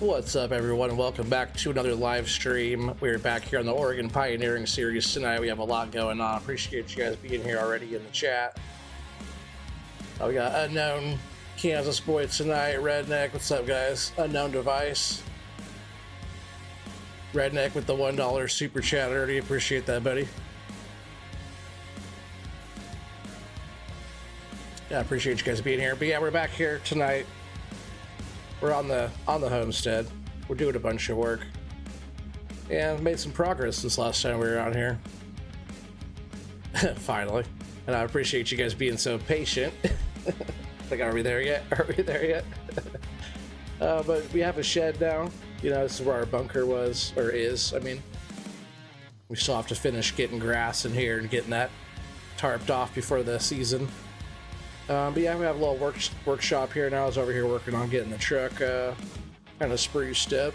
What's up, everyone, and welcome back to another live stream. We're back here on the Oregon Pioneering Series tonight. We have a lot going on. Appreciate you guys being here already in the chat. We got Unknown Kansas Boy tonight. Redneck, what's up, guys? Unknown Device. Redneck with the $1 super chat. I already appreciate that, buddy. Yeah, I appreciate you guys being here. But yeah, we're back here tonight. We're on the Homestead. We're doing a bunch of work and made some progress since last time we were on here. Finally, and I appreciate you guys being so patient. Like, are we there yet? Are we there yet? But we have a shed now. You know, this is where our bunker was, or is. I mean, we still have to finish getting grass in here and getting that tarped off before the season. But yeah, we have a little workshop here now. I was over here working on getting the truck kind of spruced up.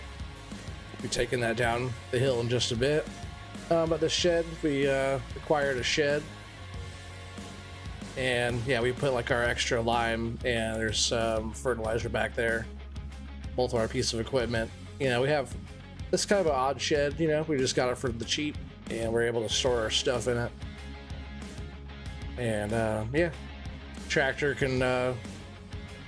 We'll be taking that down the hill in just a bit. But the shed, we acquired a shed. And yeah, we put like our extra lime, and there's some fertilizer back there. Both of our piece of equipment. You know, we have this kind of an odd shed, you know, we just got it for the cheap, and we're able to store our stuff in it. And yeah. Tractor can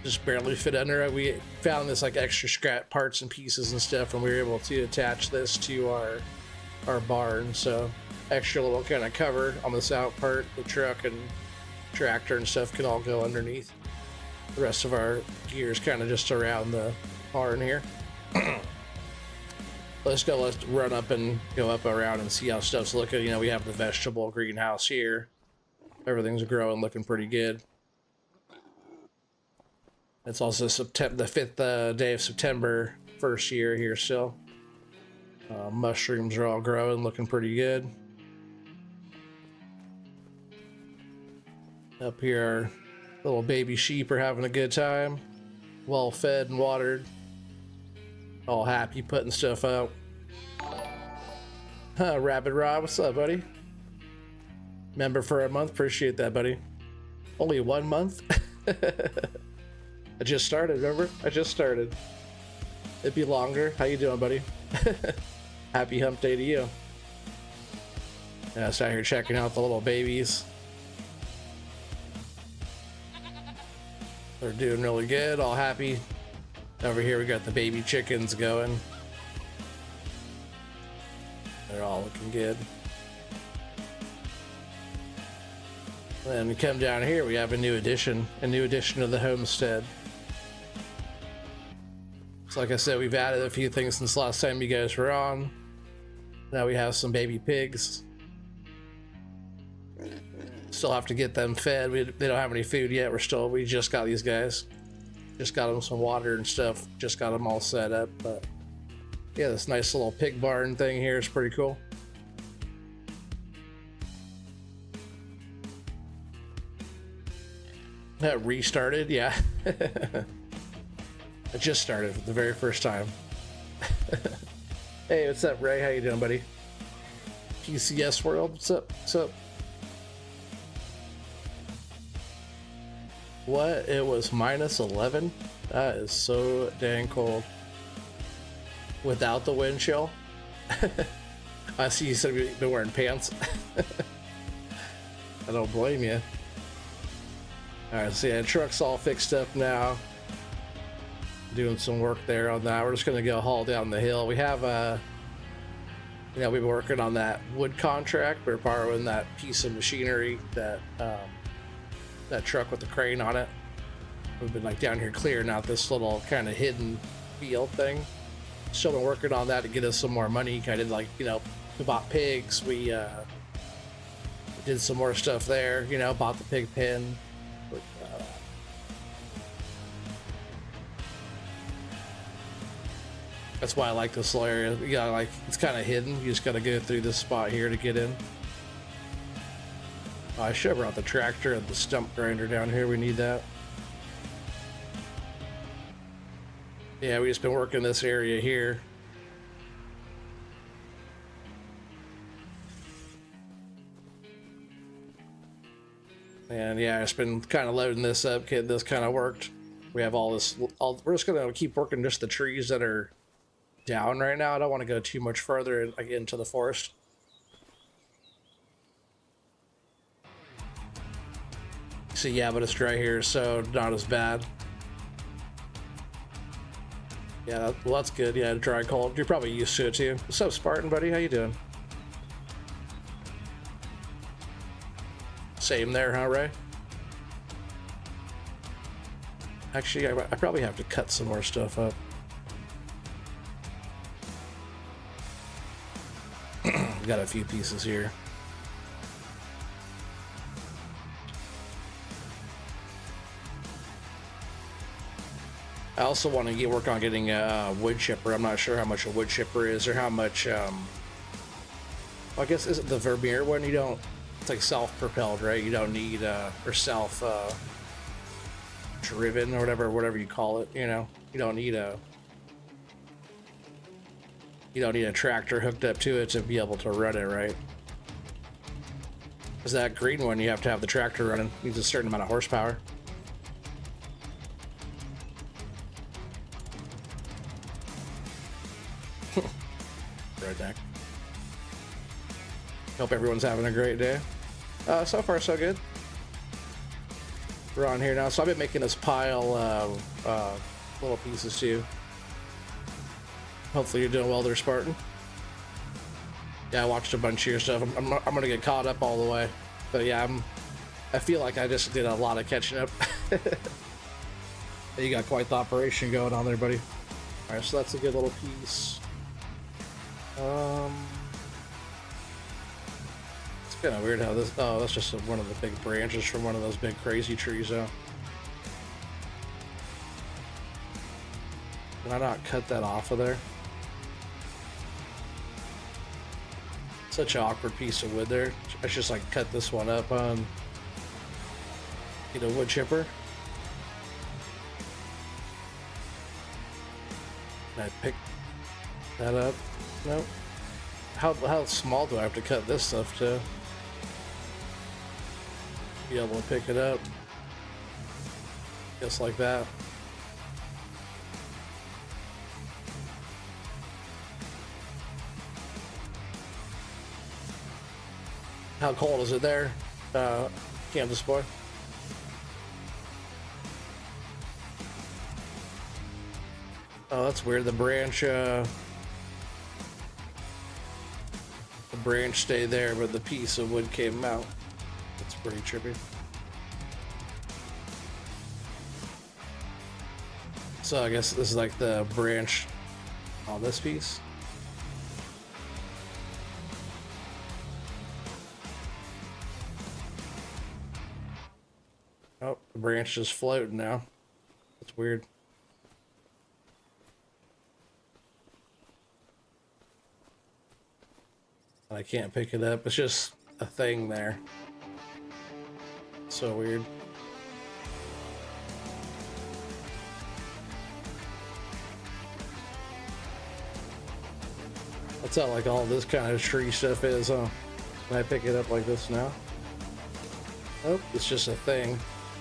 just barely fit under it. We found this like extra scrap parts and pieces and stuff, and we were able to attach this to our barn. So extra little kind of cover on this out part. The truck and tractor and stuff can all go underneath. The rest of our gear is kind of just around the barn here. Let's run up and go up around and see how stuff's looking. You know, we have the vegetable greenhouse here. Everything's growing, looking pretty good. It's also the 5th day of September, first year here still. Mushrooms are all growing, looking pretty good. Up here, our little baby sheep are having a good time. Well fed and watered. All happy putting stuff out. Rabbit Rob, what's up, buddy? Member for a month, appreciate that, buddy. Only 1 month? I just started, remember? I just started. It'd be longer. How you doing, buddy? Happy hump day to you. Yeah, I out here checking out the little babies. They're doing really good, all happy. Over here we got the baby chickens going. They're all looking good. Then we come down here, we have a new addition to the homestead. So like I said, we've added a few things since last time you guys were on. Now we have some baby pigs. Still have to get them fed. They don't have any food yet. We just got these guys. Just got them some water and stuff. Just got them all set up. But yeah, this nice little pig barn thing here is pretty cool. That restarted, yeah. I just started for the very first time. Hey, what's up, Ray? How you doing, buddy? PCS World, what's up? What's up? What? It was minus 11? That is so dang cold. Without the wind chill? I see you said you've been wearing pants. I don't blame you. Alright, so yeah, the truck's all fixed up now. Doing some work there on that. We're just gonna go haul down the hill. We have you know, we've been working on that wood contract. We're borrowing that piece of machinery, that truck with the crane on it. We've been like down here clearing out this little kind of hidden field thing. Still been working on that to get us some more money. Kind of like, you know, we bought pigs. We did some more stuff there. You know, bought the pig pen. That's why I like this little area. You gotta, like, it's kind of hidden. You just gotta go through this spot here to get in. Oh, I should have brought the tractor and the stump grinder down here. We need that. Yeah, we just been working this area here. And yeah, it's been kind of loading this up, getting this kind of worked. We have all this, we're just gonna keep working just the trees that are down right now. I don't want to go too much further into the forest. So yeah, but it's dry here, so not as bad. Yeah, well, that's good. Yeah, dry cold. You're probably used to it too. What's up, Spartan buddy? How you doing? Same there, huh, Ray? Actually, I probably have to cut some more stuff up. Got a few pieces here. I also want to work on getting a wood chipper. I'm not sure how much a wood chipper is or how much. Well, I guess is it the Vermeer one? You don't. It's like self-propelled, right? You don't need or self-driven or whatever you call it. You know, you don't need a tractor hooked up to it to be able to run it, right? Because that green one, you have to have the tractor running. It needs a certain amount of horsepower. Redneck. Hope everyone's having a great day. So far, so good. We're on here now. So I've been making this pile of little pieces too. Hopefully you're doing well there, Spartan. Yeah, I watched a bunch of your stuff. I'm gonna get caught up all the way. But yeah, I feel like I just did a lot of catching up. You got quite the operation going on there, buddy. All right, so that's a good little piece. It's kind of weird how this. Oh, that's just one of the big branches from one of those big crazy trees, though. Can I not cut that off of there? Such an awkward piece of wood there. I should just like cut this one up on, get a wood chipper. Can I pick that up? Nope. How small do I have to cut this stuff to be able to pick it up? Just like that. How cold is it there, Kansas boy? Oh, that's weird. The branch stayed there, but the piece of wood came out. That's pretty trippy. So I guess this is like the branch on this piece. Oh, the branch just floating now. That's weird. I can't pick it up. It's just a thing there. So weird. That's how like all this kind of tree stuff is, huh? Can I pick it up like this now? Nope, it's just a thing.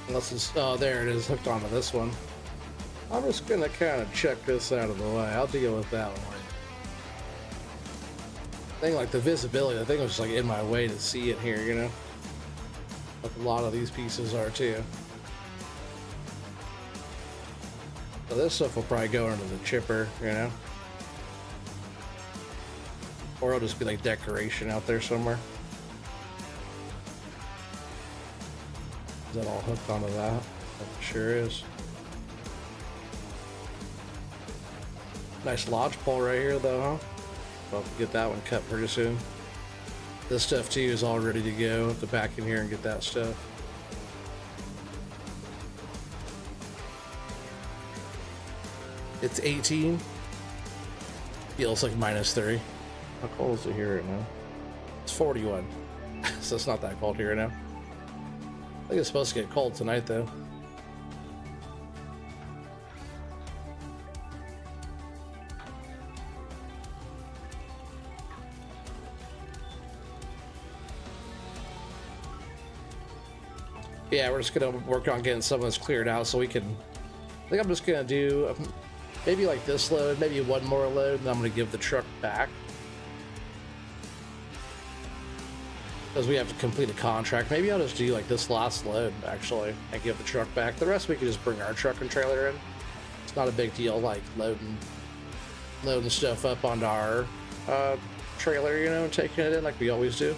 Unless it's, oh, there it is, hooked onto this one. I'm just gonna kind of check this out of the way. I'll deal with that one later. Thing like the visibility, I think it was just like in my way to see it here, you know? Like a lot of these pieces are too. So this stuff will probably go into the chipper, you know? Or it'll just be like decoration out there somewhere. Is that all hooked onto that? It sure is. Nice lodge pole right here though, huh? I'll get that one cut pretty soon. This stuff too is all ready to go. Have to back in here and get that stuff. It's 18. Feels like -3. How cold is it here right now? It's 41. So it's not that cold here right now. I think it's supposed to get cold tonight though. Yeah, we're just gonna work on getting some of this cleared out so we can. I think I'm just gonna do Maybe like this load, maybe one more load, and then I'm gonna give the truck back. Because we have to complete a contract. Maybe I'll just do like this last load, actually, and give the truck back. The rest we can just bring our truck and trailer in. It's not a big deal, like loading stuff up onto our trailer, you know, and taking it in like we always do.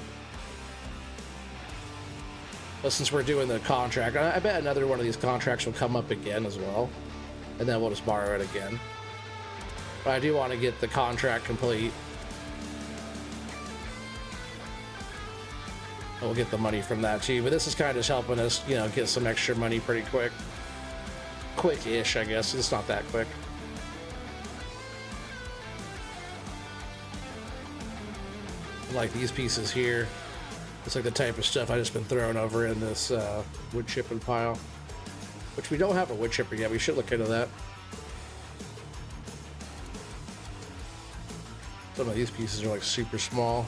But since we're doing the contract, I bet another one of these contracts will come up again as well. And then we'll just borrow it again. But I do want to get the contract complete. And we'll get the money from that too. But this is kind of just helping us, you know, get some extra money pretty quick. Quick-ish, I guess. It's not that quick. Like these pieces here. It's like the type of stuff I just been throwing over in this wood chipping pile. Which we don't have a wood chipper yet. We should look into that. Some of these pieces are like super small.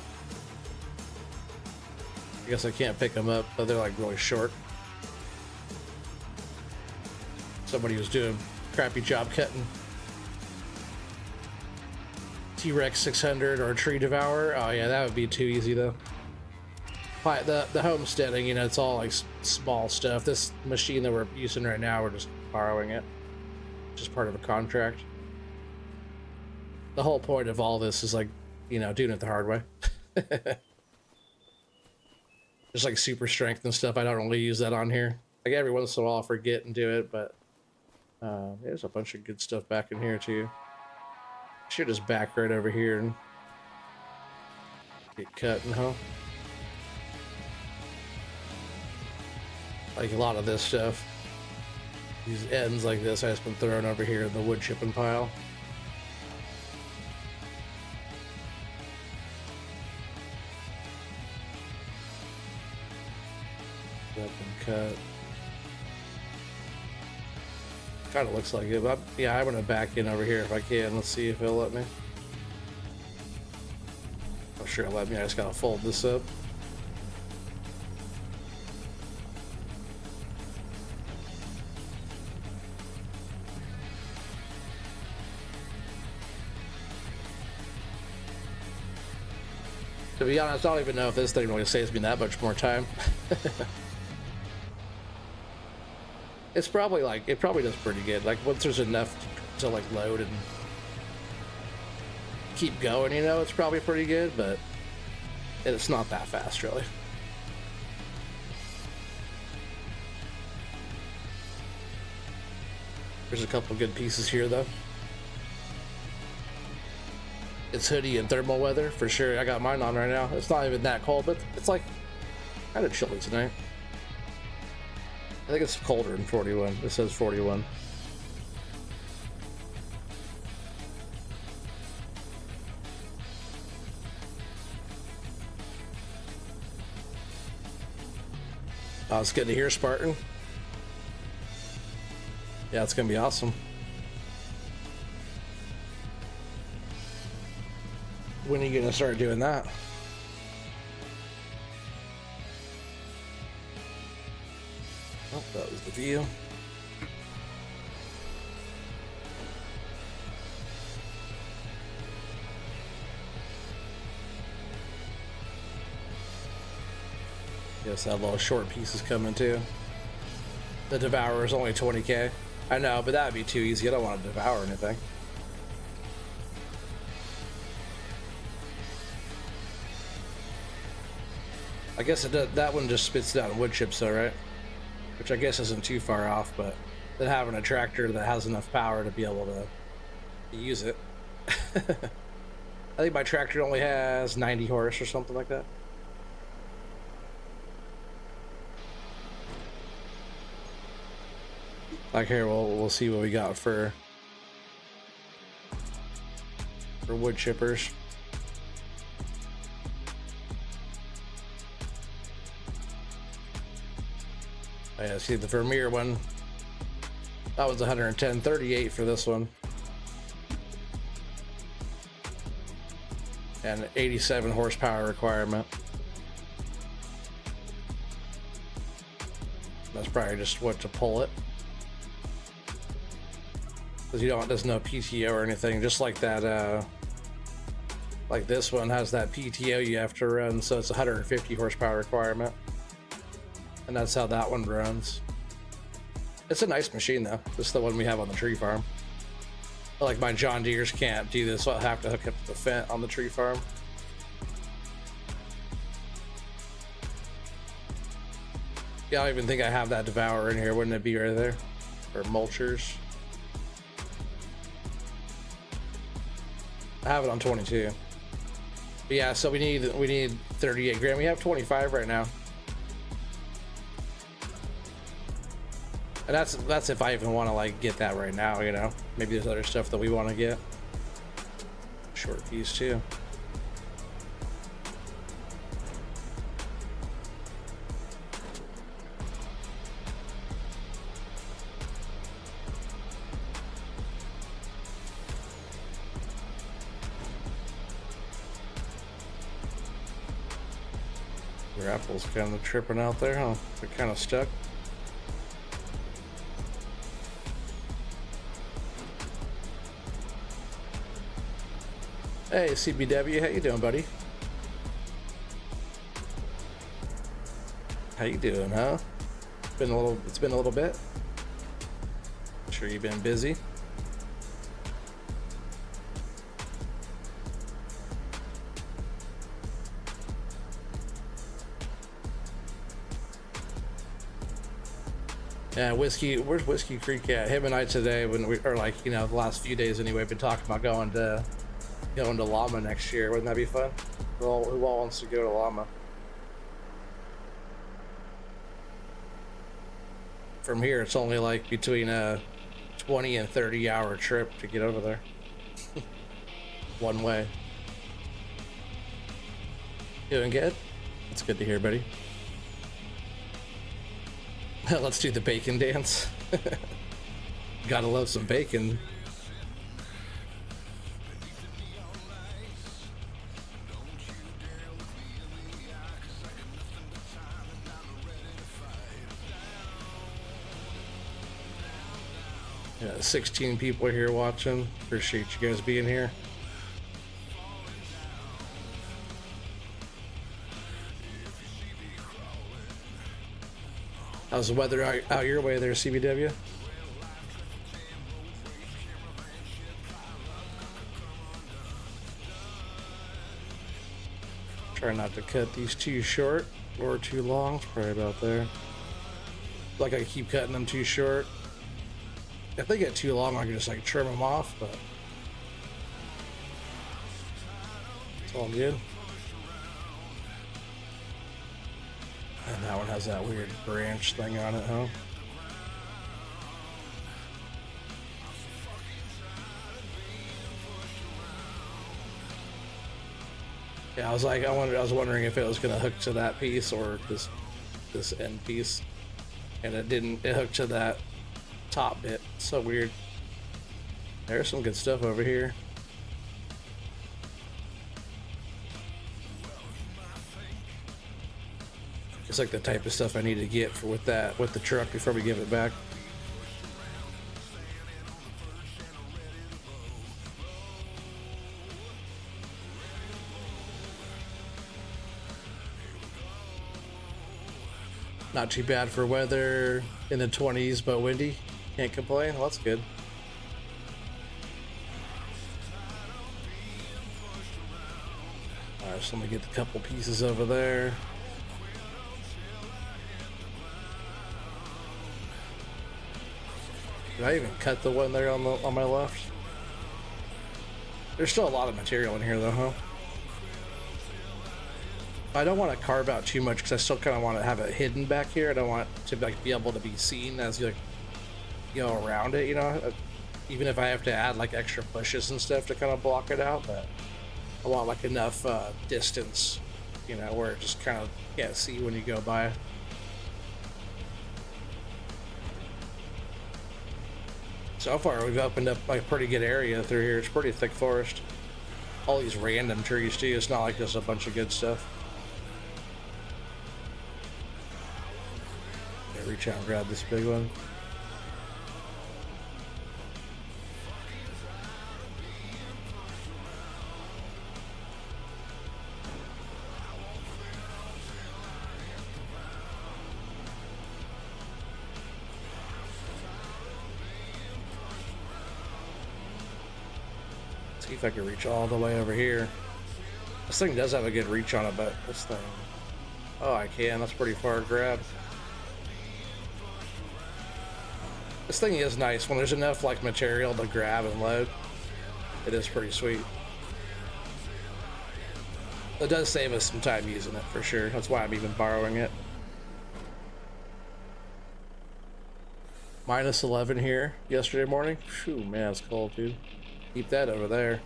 I guess I can't pick them up, but they're like really short. Somebody was doing a crappy job cutting. T-Rex 600 or a tree devourer. Oh yeah, that would be too easy though. The homesteading, you know, it's all like small stuff. This machine that we're using right now, we're just borrowing it. Just part of a contract. The whole point of all this is like, you know, doing it the hard way. Just like super strength and stuff. I don't really use that on here. Like every once in a while I'll forget and do it, but there's a bunch of good stuff back in here too. Should just back right over here and get cut and hoe. Like a lot of this stuff, these ends like this, I've just been throwing over here in the wood chipping pile. Up and cut. Kind of looks like it, but yeah, I'm gonna back in over here if I can. Let's see if it'll let me. I'm sure it'll let me. I just gotta fold this up. To be honest, I don't even know if this thing really saves me that much more time. It's probably like, it probably does pretty good. Like once there's enough to like load and keep going, you know, it's probably pretty good, but it's not that fast really. There's a couple good pieces here though. It's hoodie and thermal weather for sure. I got mine on right now. It's not even that cold, but it's like kind of chilly tonight. I think it's colder than 41. It says 41. Oh, it's good to hear, Spartan. Yeah, it's gonna be awesome. When are you gonna start doing that? Oh, that was the view. Yes, that little short piece is coming too. The Devourer is only 20k. I know, but that would be too easy. I don't want to devour anything. I guess it does, that one just spits down wood chips though, right? Which I guess isn't too far off, but then having a tractor that has enough power to be able to use it. I think my tractor only has 90 horse or something like that. Like here, we'll see what we got for wood chippers. Oh yeah, see the Vermeer one. That was 110.38 for this one. And 87 horsepower requirement. That's probably just what to pull it. because there's no PTO or anything, just like that like this one has that PTO you have to run, so it's 150 horsepower requirement, and that's how that one runs. It's a nice machine though. This is the one we have on the tree farm. Like my John Deere's can't do this, so I'll have to hook up to the fence on the tree farm. Yeah, I don't even think I have that Devourer in here. Wouldn't it be right there? Or mulchers. I have it on 22. But yeah, so we need 38 grand. We have 25 right now. And that's if I even want to like get that right now, you know. Maybe there's other stuff that we want to get. Short piece too. Your apple's kind of tripping out there, huh? They're kind of stuck. Hey, CBW, how you doing, buddy? How you doing, huh? It's been a little bit. I'm sure you've been busy. Yeah, Whiskey, where's Whiskey Creek at? Him and I today, when we, or like, you know, the last few days anyway, been talking about going to Llama next year. Wouldn't that be fun? Who all wants to go to Llama? From here, it's only like between a 20 and 30 hour trip to get over there. One way. Doing good? That's good to hear, buddy. Let's do the bacon dance. Gotta love some bacon. Yeah, 16 people here watching. Appreciate you guys being here. How's the weather out your way there, CBW? Try not to cut these too short or too long. It's probably about there. Like I keep cutting them too short. If they get too long, I can just like trim them off, but it's all good. And that one has that weird branch thing on it, huh? Yeah, I was wondering if it was gonna hook to that piece or this end piece, and it didn't. It hooked to that top bit. So weird. There's some good stuff over here. It's like the type of stuff I need to get with the truck before we give it back. Not too bad for weather, in the 20s, but windy. Can't complain. Well, that's good. All right, so let me get a couple pieces over there. Did I even cut the one there on my left? There's still a lot of material in here though, huh? I don't want to carve out too much because I still kind of want to have it hidden back here. I don't want it to like be able to be seen as you like go around it, you know. Even if I have to add like extra pushes and stuff to kind of block it out, but I want like enough distance, you know, where it just kind of can't see when you go by. So far, we've opened up like a pretty good area through here. It's pretty thick forest. All these random trees too. It's not like just a bunch of good stuff. Yeah, reach out and grab this big one. See if I can reach all the way over here. This thing does have a good reach on it, but this thing... Oh, I can. That's pretty far to grab. This thing is nice. When there's enough like material to grab and load, it is pretty sweet. It does save us some time using it, for sure. That's why I'm even borrowing it. Minus 11 here yesterday morning. Phew, man, it's cold, dude. Keep that over there.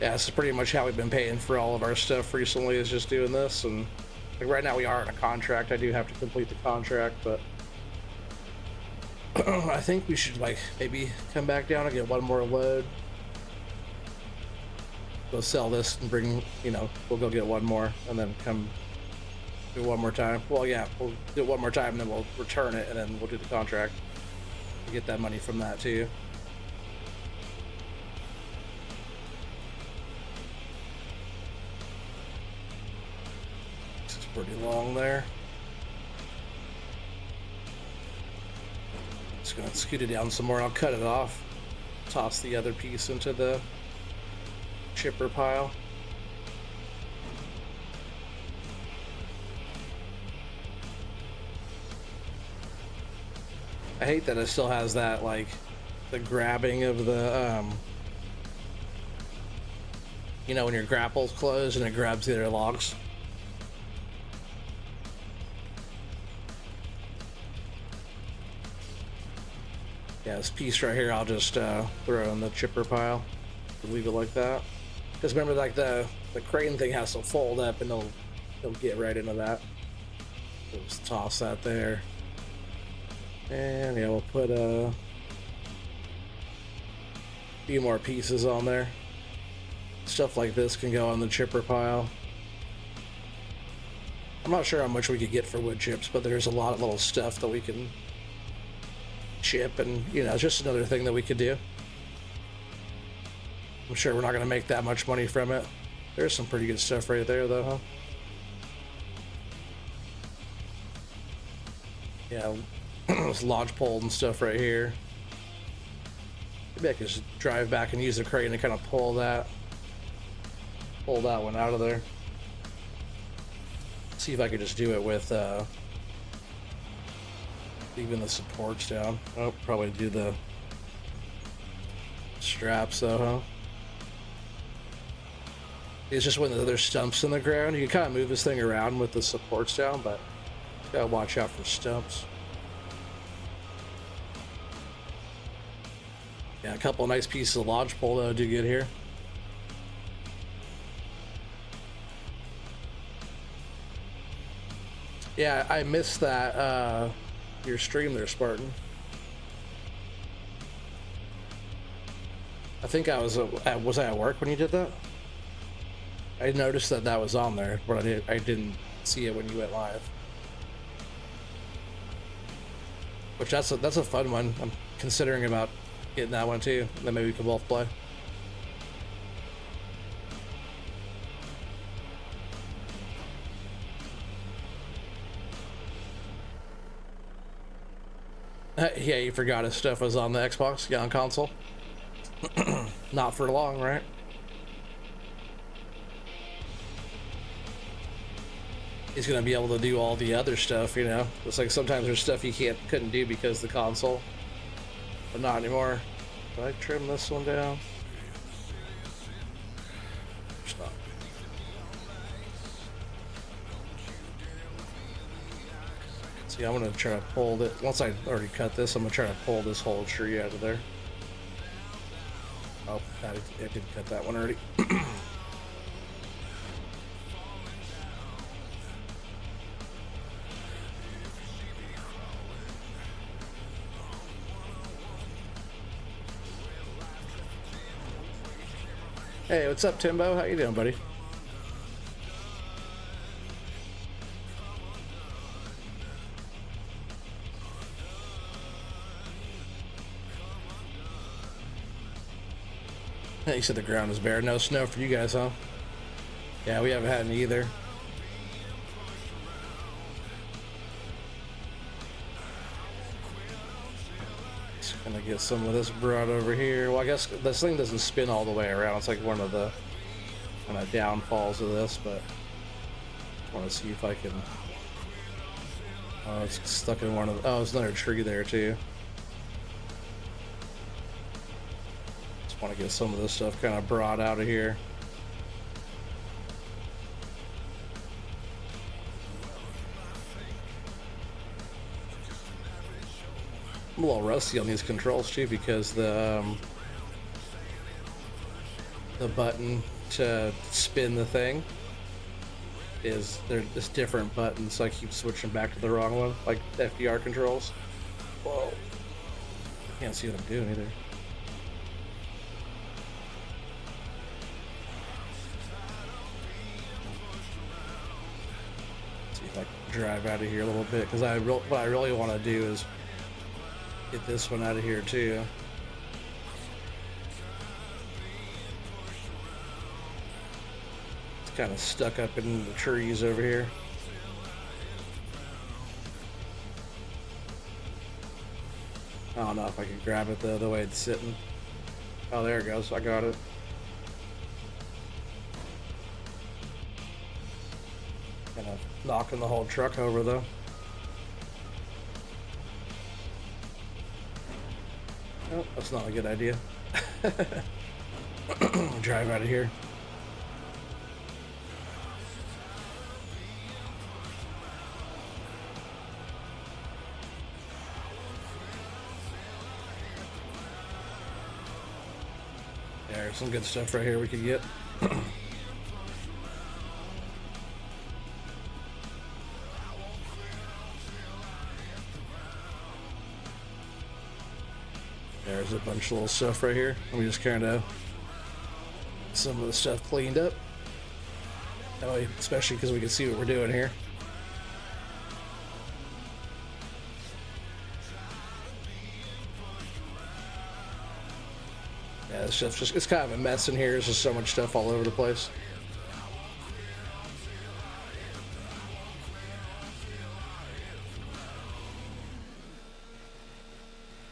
Yeah, this is pretty much how we've been paying for all of our stuff recently, is just doing this. And like right now we are in a contract. I do have to complete the contract, but I think we should like maybe come back down and get one more load. Go sell this and bring, you know, we'll go get one more and then come do one more time. Well, yeah, we'll do it one more time and then we'll return it and then we'll do the contract to get that money from that too. Pretty long there. Just gonna scoot it down some more. I'll cut it off, toss the other piece into the chipper pile. I hate that it still has that, like, the grabbing of the you know, when your grapple's closed and it grabs the other logs. Yeah, this piece right here, I'll just throw in the chipper pile. Leave it like that. Because remember, like the crane thing has to fold up, and it'll get right into that. So just toss that there. And yeah, we'll put a few more pieces on there. Stuff like this can go on the chipper pile. I'm not sure how much we could get for wood chips, but there's a lot of little stuff that we can chip, and you know, it's just another thing that we could do. I'm sure we're not going to make that much money from it. There's some pretty good stuff right there though, huh? Yeah, this lodge pole and stuff right here. Maybe I could just drive back and use the crane to kind of pull that one out of there. See if I could just do it with even the supports down. Oh, probably do the straps though, huh? It's just when there's stumps in the ground, you can kind of move this thing around with the supports down, but you gotta watch out for stumps. Yeah, a couple of nice pieces of lodge pole though do good here. Yeah, I missed that your stream there, Spartan. I think I was I at work when you did that? I noticed that was on there, but I didn't see it when you went live. Which that's a fun one. I'm considering about getting that one too. Then maybe we can both play. Yeah, you forgot his stuff was on the Xbox, yeah, on console. Not for long, right? He's gonna be able to do all the other stuff, you know. It's like sometimes there's stuff he couldn't do because of the console, but not anymore. Did I trim this one down? Stop. See, I'm gonna try to pull it. Once I already cut this, I'm gonna try to pull this whole tree out of there. Oh, I did cut that one already. Hey, what's up, Timbo? How you doing, buddy? Hey, you said the ground is bare. No snow for you guys, huh? Yeah, we haven't had any either. Just gonna get some of this brought over here. Well, I guess this thing doesn't spin all the way around. It's like one of the kind of downfalls of this, but I want to see if I can. Oh, it's stuck in one of the. Oh, there's another tree there too. Just want to get some of this stuff kind of brought out of here. I'm a little rusty on these controls too because the button to spin the thing is there's different buttons, so I keep switching back to the wrong one, like FDR controls. Whoa! I can't see what I'm doing either. Let's see if I can drive out of here a little bit because what I really want to do is get this one out of here too. It's kind of stuck up in the trees over here. I don't know if I can grab it the way it's sitting. Oh, there it goes. I got it. Kind of knocking the whole truck over though. Oh, that's not a good idea. Drive out of here. There's some good stuff right here we could get. There's a bunch of little stuff right here. Let me just kind of some of the stuff cleaned up. That way, especially because we can see what we're doing here. Yeah, this stuff's just, it's kind of a mess in here. There's just so much stuff all over the place.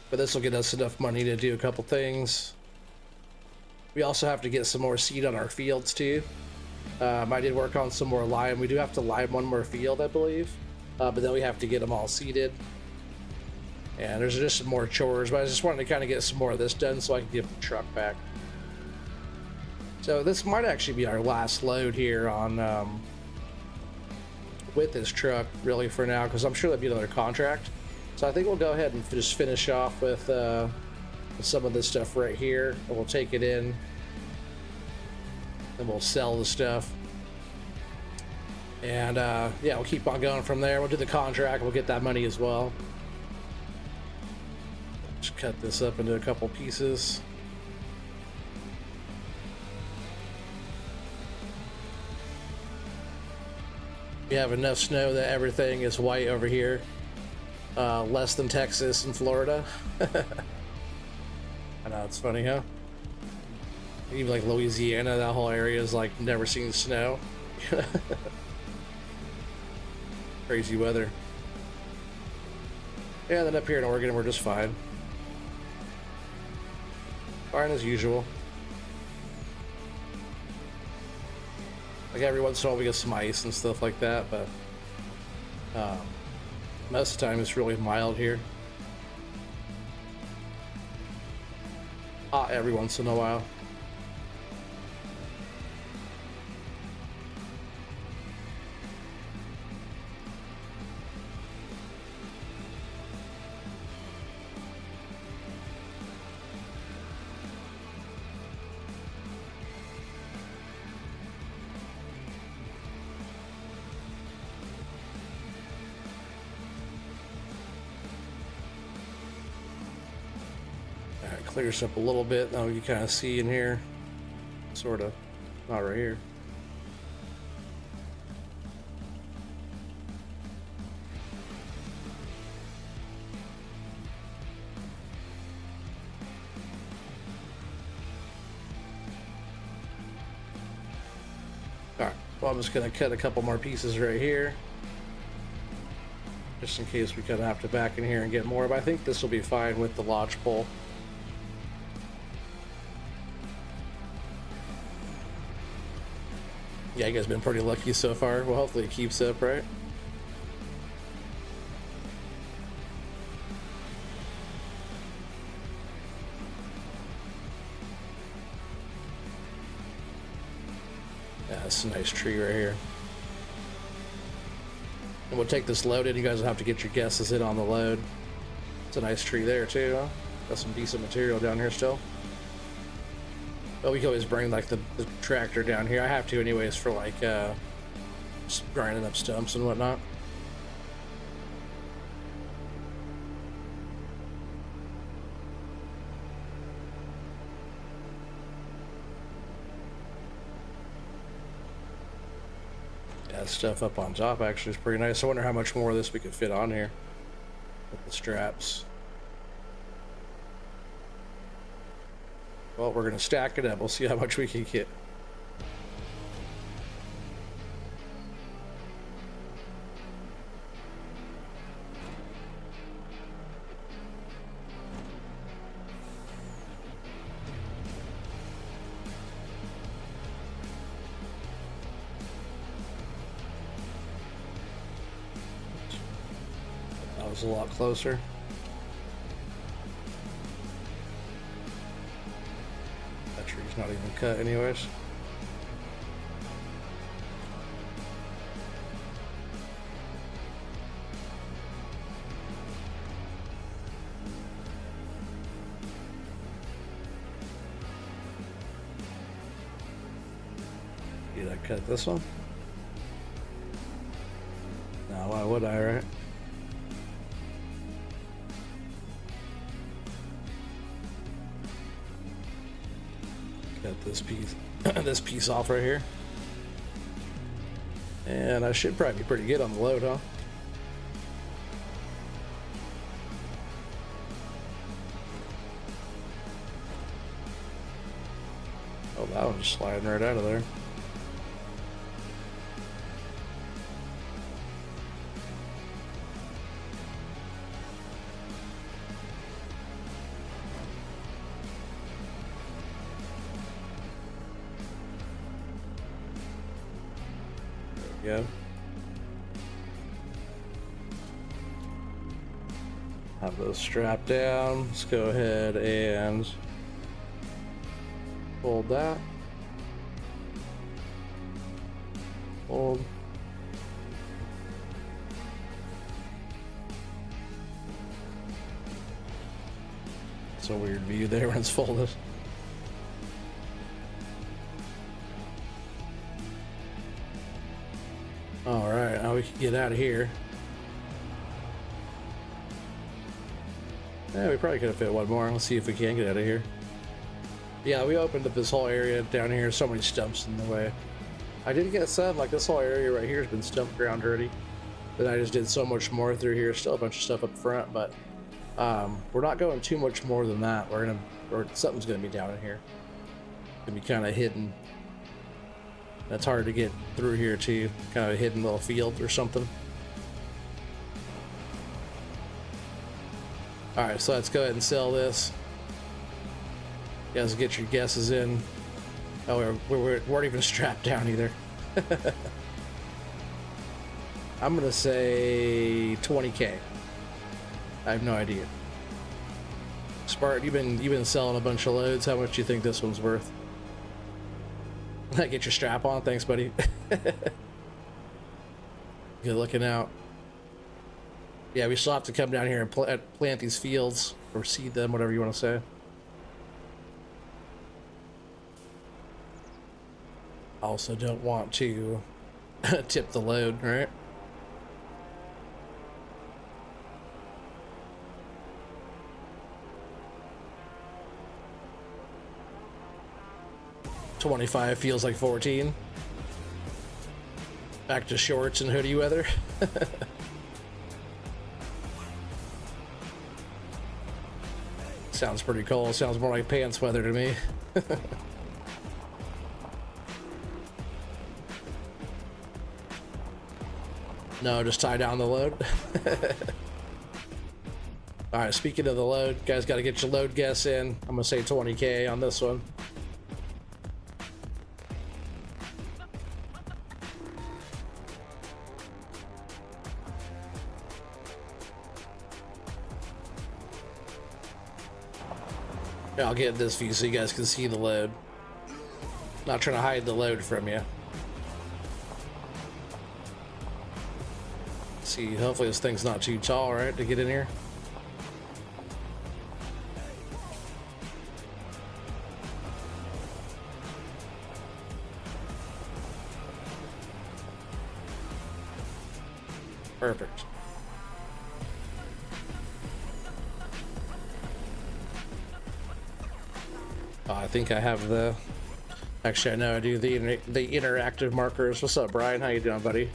But this will get us enough money to do a couple things. We also have to get some more seed on our fields too. I did work on some more lime. We do have to lime one more field, I believe. But then we have to get them all seeded. And there's just some more chores, but I just wanted to kind of get some more of this done so I can give the truck back. So this might actually be our last load here on with this truck, really, for now, because I'm sure there'll be another contract. So I think we'll go ahead and just finish off with some of this stuff right here, and we'll take it in, and we'll sell the stuff. And yeah, we'll keep on going from there. We'll do the contract, we'll get that money as well. Just cut this up into a couple pieces. We have enough snow that everything is white over here. Less than Texas and Florida. I know, it's funny, huh? Even like Louisiana, that whole area is like never seen snow. Crazy weather. Yeah, then up here in Oregon, we're just fine. Fine as usual. Like every once in a while we get some ice and stuff like that, but most of the time it's really mild here. Hot every once in a while. Clears up a little bit. Now you kind of see in here. sort of. Not right here. Alright, well, I'm just going to cut a couple more pieces right here. Just in case we kind of have to back in here and get more, but I think this will be fine with the lodge pole. Yeah, you guys been pretty lucky so far. Well, hopefully it keeps up, right? Yeah, that's a nice tree right here. And we'll take this load in. You guys will have to get your guesses in on the load. It's a nice tree there too, huh? Got some decent material down here still. But we can always bring like the tractor down here. I have to anyways for like just grinding up stumps and whatnot. Yeah, stuff up on top actually is pretty nice. I wonder how much more of this we could fit on here with the straps. Well, we're gonna stack it up. We'll see how much we can get. That was a lot closer. That tree's not even cut anyways. Did I cut this one? No, why would I, right? Cut this piece, this piece off right here. And I should probably be pretty good on the load, huh? Oh, that one's sliding right out of there. Go. Have those strapped down. Let's go ahead and fold that. Fold. It's a weird view there when it's folded. Alright, now we can get out of here. Yeah, we probably could have fit one more. Let's see if we can get out of here. Yeah, we opened up this whole area down here. So many stumps in the way. I did get some, like this whole area right here has been stump ground already. Then I just did so much more through here. Still a bunch of stuff up front, but we're not going too much more than that. Or something's gonna be down in here. Gonna be kind of hidden. That's hard to get through here too. Kind of a hidden little field or something. Alright, so let's go ahead and sell this. You guys get your guesses in. Oh, we weren't even strapped down either. I'm gonna say 20K. I have no idea. Spartan, you've been selling a bunch of loads. How much do you think this one's worth? Get your strap on. Thanks, buddy. Good looking out. Yeah, we still have to come down here and plant these fields or seed them, whatever you want to say. Also don't want to tip the load, right? 25 feels like 14. Back to shorts and hoodie weather. Sounds pretty cold. Sounds more like pants weather to me. No, just tie down the load. All right, speaking of the load, guys got to get your load guess in. I'm gonna say 20K on this one. Yeah, I'll get this view so you guys can see the load. Not trying to hide the load from you. See, hopefully this thing's not too tall, right, to get in here. Perfect. I think I have the... Actually, I know I do the interactive markers. What's up, Brian? How you doing, buddy?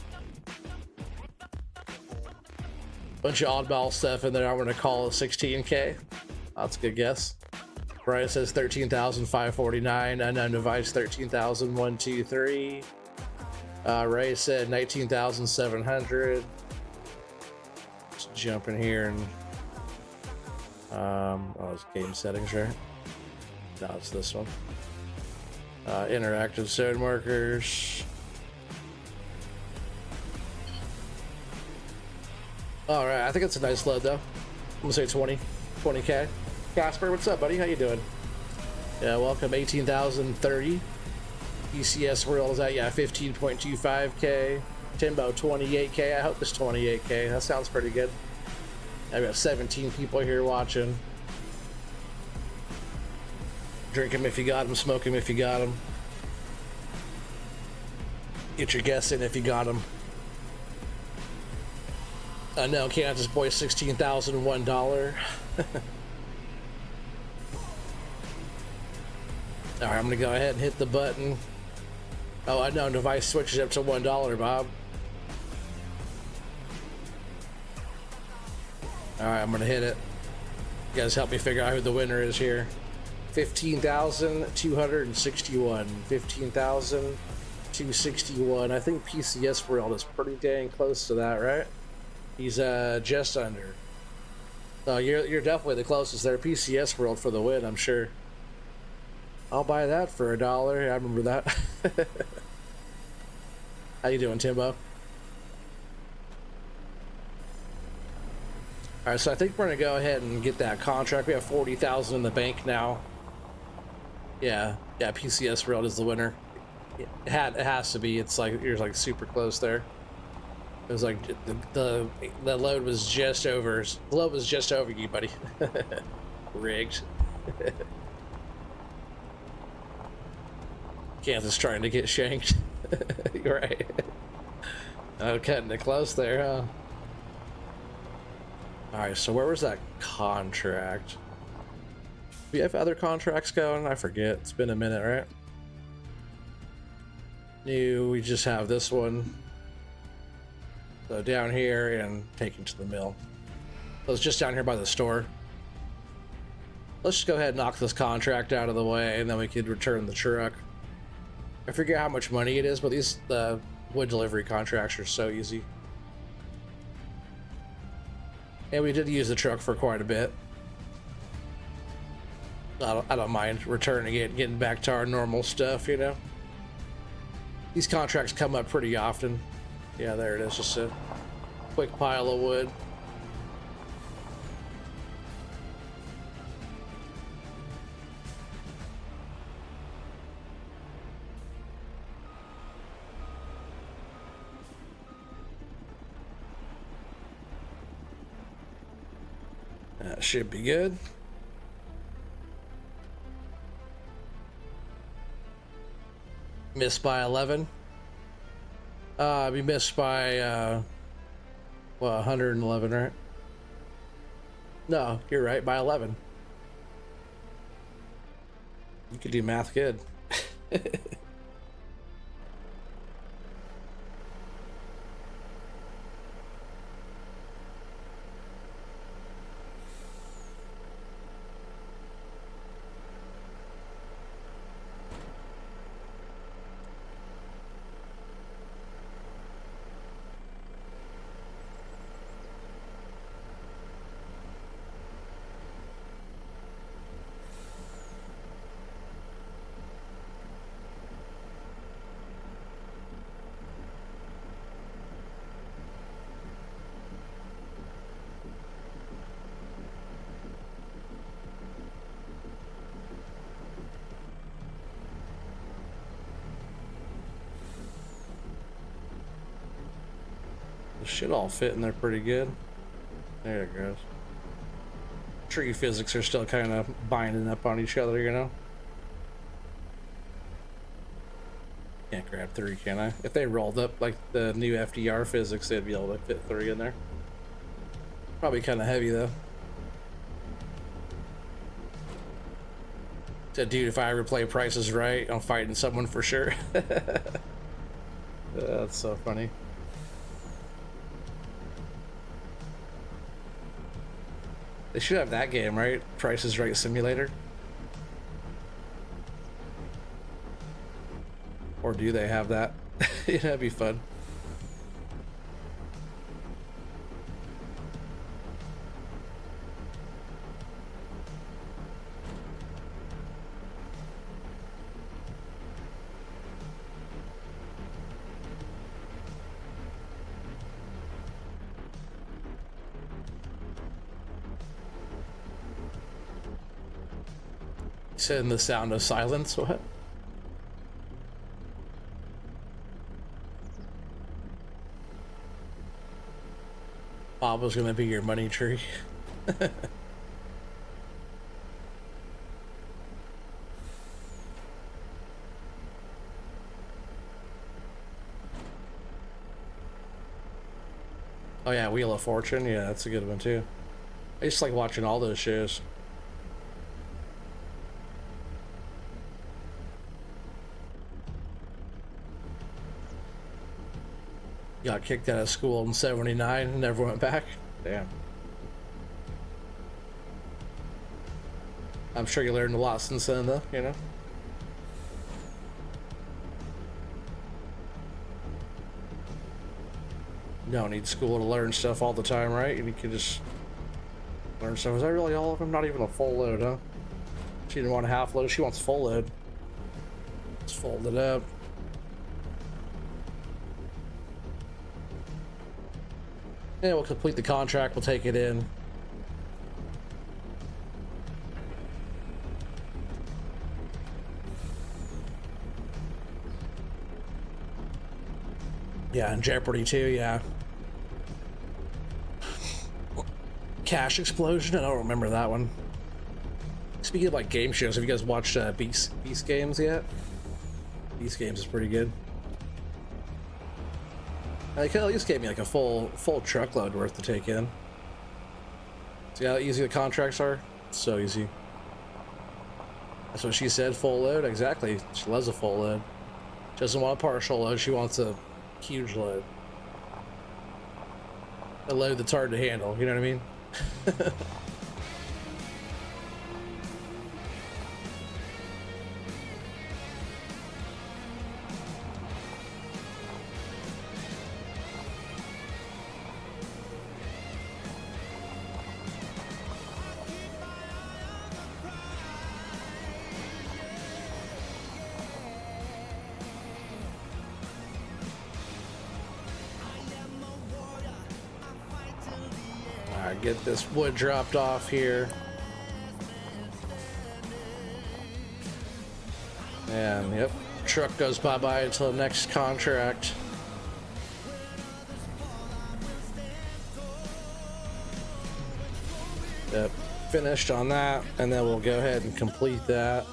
Bunch of oddball stuff in there. I'm going to call a 16K. That's a good guess. Brian says 13,549. Unknown device 13,123. Ray said 19,700. Let's jump in here and oh, it's game settings, right? No, it's this one. Interactive zone markers. All right, I think it's a nice load though. I'm gonna say 20K. Casper, what's up, buddy? How you doing? Yeah, welcome. 18,030. ECS World is at 15.25K. Timbo 28K. I hope it's 28K. That sounds pretty good. I've got 17 people here watching. Drink them if you got them. Smoke them if you got them. Get your guess in if you got them. No, Kansas boy, $16,001. All right, I'm gonna go ahead and hit the button. Oh, I know, device switches up to $1, Bob. All right, I'm gonna hit it. You guys help me figure out who the winner is here. 15,261. 15,261. I think PCS World is pretty dang close to that, right? He's just under. So you're definitely the closest there. PCS World for the win, I'm sure. I'll buy that for $1. I remember that. How you doing, Timbo? All right, so I think we're gonna go ahead and get that contract. We have 40,000 in the bank now. Yeah, PCS World is the winner. It has to be. It's like you're like super close there. It was like the load was just over. The load was just over you, buddy. Rigged. Kansas trying to get shanked. You're right. Oh, cutting it close there, huh? All right, so where was that contract? Do we have other contracts going? I forget. It's been a minute, right? New. We just have this one. So down here and taken to the mill. So it's just down here by the store. Let's just go ahead and knock this contract out of the way, and then we could return the truck. I forget how much money it is, but these wood delivery contracts are so easy. And we did use the truck for quite a bit. I don't mind returning it, getting back to our normal stuff, you know. These contracts come up pretty often. Yeah, there it is, just a quick pile of wood. That should be good. Missed by 11. We missed by, well, 111, right? No, you're right, by 11. You could do math good. Should all fit in there pretty good. There it goes. Tree physics are still kind of binding up on each other, you know? Can't grab 3, can I? If they rolled up like the new FDR physics, they'd be able to fit 3 in there. Probably kind of heavy though. Said, dude, if I ever play Price is Right, I'm fighting someone for sure. That's so funny. They should have that game, right? Price is Right Simulator. Or do they have that? Yeah, that'd be fun. Said in the sound of silence, what? Bob was gonna be your money tree. Oh yeah, Wheel of Fortune, yeah, that's a good one too. I just like watching all those shows. Got kicked out of school in '79 and never went back. Damn. I'm sure you learned a lot since then though, you know? You don't need school to learn stuff all the time, right? And you can just learn stuff. Is that really all of them? Not even a full load, huh? She didn't want a half load, she wants full load. Let's fold it up. Yeah, we'll complete the contract, we'll take it in. Yeah, and Jeopardy too, yeah. Cash Explosion, I don't remember that one. Speaking of like game shows, have you guys watched Beast Games yet? Beast Games is pretty good. Like, at least gave me like a full truckload worth to take in. See how easy the contracts are? So easy. That's what she said, full load. Exactly. She loves a full load. She doesn't want a partial load, she wants a huge load. A load that's hard to handle, you know what I mean? Get this wood dropped off here. And yep, truck goes bye-bye until the next contract. Yep, finished on that, and then we'll go ahead and complete that.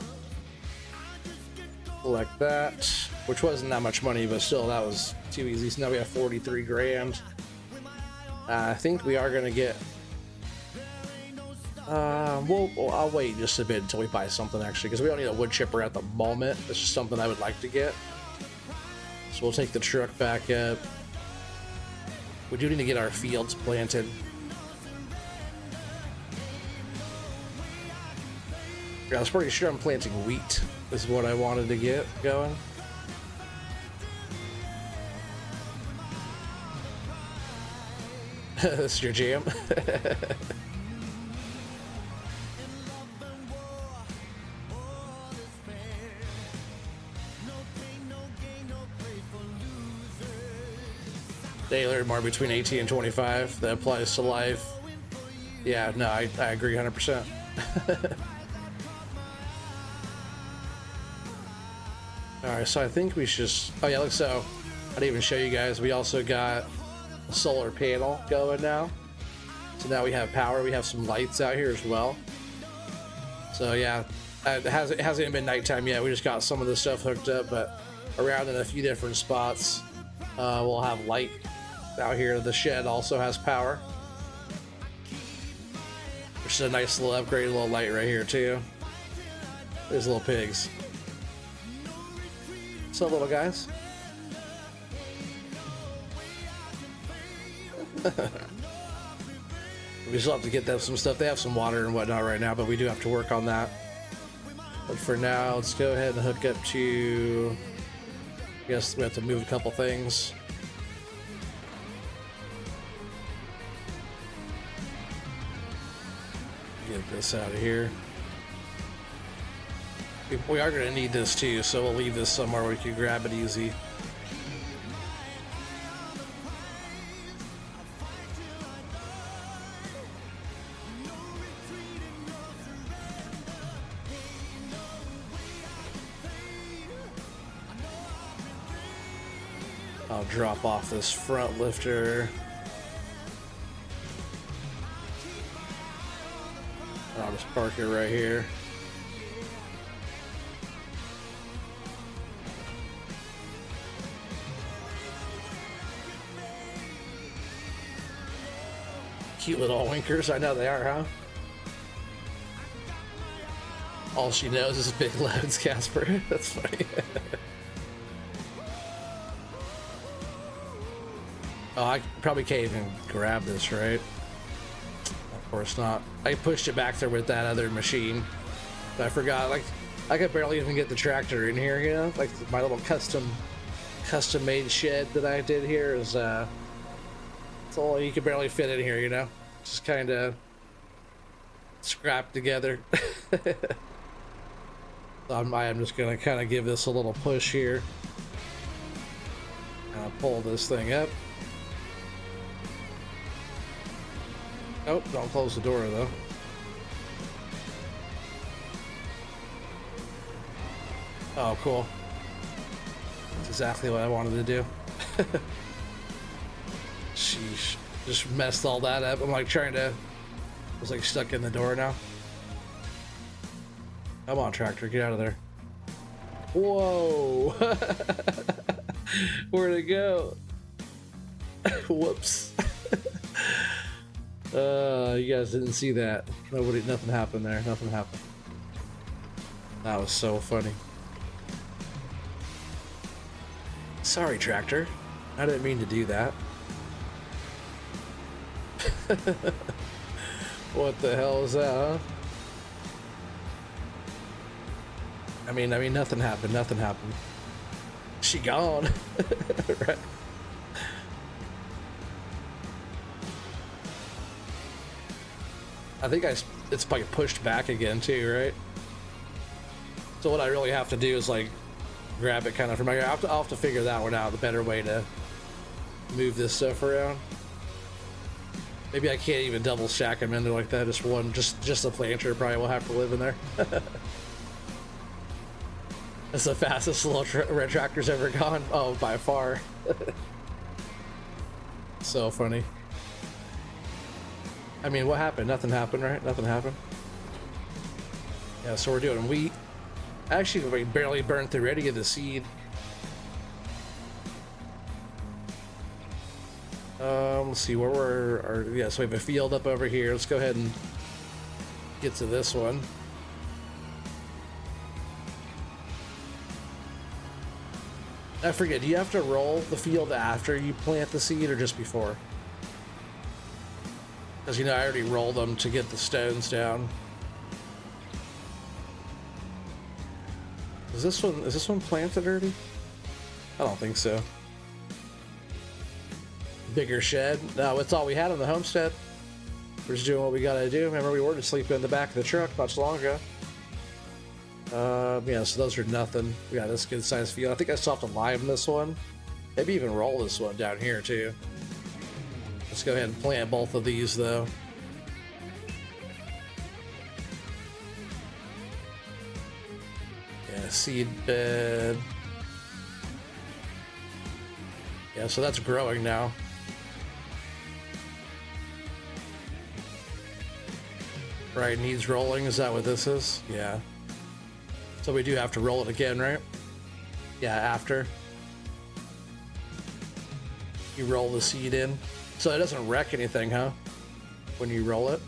Collect that, which wasn't that much money, but still that was too easy. So now we have 43 grand. I think we are gonna get I'll wait just a bit until we buy something actually, because we don't need a wood chipper at the moment. It's just something I would like to get. So we'll take the truck back up. We do need to get our fields planted. I was pretty sure I'm planting wheat is what I wanted to get going. This is your jam. Daily more between 18 and 25. That applies to life. Yeah, no, I agree 100%. Alright, so I think we should just... Oh yeah, look, so I didn't even show you guys. We also got a solar panel going now. So now we have power. We have some lights out here as well. So yeah, it hasn't even been nighttime yet. We just got some of this stuff hooked up, but around in a few different spots, we'll have light out here. The shed also has power, which is a nice little upgrade, little light right here too. There's little pigs. What's up, little guys? We still have to get them some stuff. They have some water and whatnot right now, but we do have to work on that. But for now, let's go ahead and hook up to... I guess we have to move a couple things. Get this out of here. We are going to need this too, so we'll leave this somewhere where we can grab it easy. I'll drop off this front lifter. I'll just park it right here. Cute little winkers, I know they are, huh? All she knows is big loads, Casper. That's funny. Oh, I probably can't even grab this, right? Of course not. I pushed it back there with that other machine. But I forgot, like, I could barely even get the tractor in here, you know? Like, my little custom-made shed that I did here is, it's all you could barely fit in here, you know? Just kind of scrapped together. So I am just going to kind of give this a little push here. And I'll pull this thing up. Oh, don't close the door though. Oh, cool. That's exactly what I wanted to do. Sheesh. Just messed all that up. I'm like trying to... I was like stuck in the door now. Come on, tractor, get out of there. Whoa! Where'd it go? Whoops. You guys didn't see that. Nothing happened there. Nothing happened. That was so funny. Sorry, tractor. I didn't mean to do that. What the hell is that, huh? I mean, nothing happened. Nothing happened. She gone. Right. I think it's like pushed back again too, right? So what I really have to do is like grab it kind of from my... I'll have to figure that one out, the better way to move this stuff around. Maybe I can't even double stack them in there like that. Just one, just a planter probably will have to live in there. That's the fastest little red tractor's ever gone. Oh, by far. So funny. I mean, what happened? Nothing happened, right? Nothing happened. Yeah, so we're doing wheat. Actually, we barely burned through any of the seed. Let's see where yeah, so we have a field up over here. Let's go ahead and get to this one. I forget, do you have to roll the field after you plant the seed or just before? Because, you know, I already rolled them to get the stones down. Is this one planted already? I don't think so. Bigger shed. No, it's all we had on the homestead. We're just doing what we gotta do. Remember, we were just sleeping in the back of the truck not so long ago. Yeah, so those are nothing. We got this good sized field. I think I still have to lime this one. Maybe even roll this one down here too. Let's go ahead and plant both of these though. Yeah, seed bed. Yeah, so that's growing now. Right, needs rolling. Is that what this is? Yeah. So we do have to roll it again, right? Yeah, after. You roll the seed in. So it doesn't wreck anything, huh? When you roll it?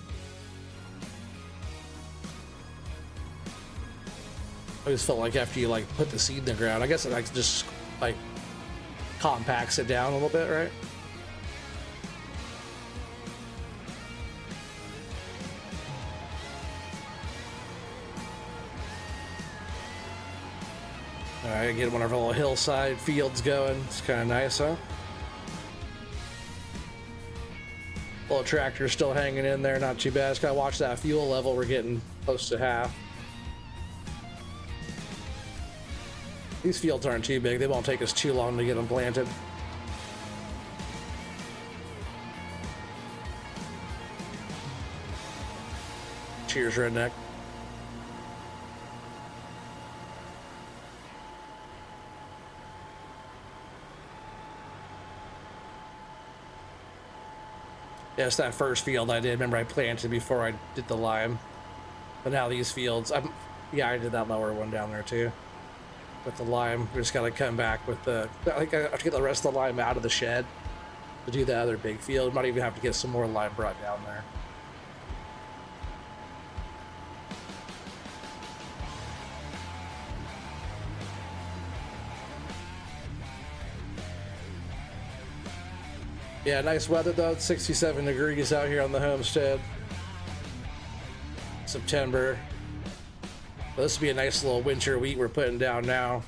I just felt like after you like put the seed in the ground, I guess it like just like compacts it down a little bit, right? Alright, get one of our little hillside fields going. It's kind of nice, huh? Little tractor still hanging in there, not too bad. Just gotta watch that fuel level. We're getting close to half. These fields aren't too big. They won't take us too long to get them planted. Cheers, redneck. Yeah, it's that first field I did. Remember, I planted before I did the lime. But now these fields, yeah, I did that lower one down there too. With the lime, we just gotta come back with the. I think I have to get the rest of the lime out of the shed to do the other big field. Might even have to get some more lime brought down there. Yeah, nice weather though. It's 67 degrees out here on the homestead. September. Well, this will be a nice little winter wheat we're putting down now.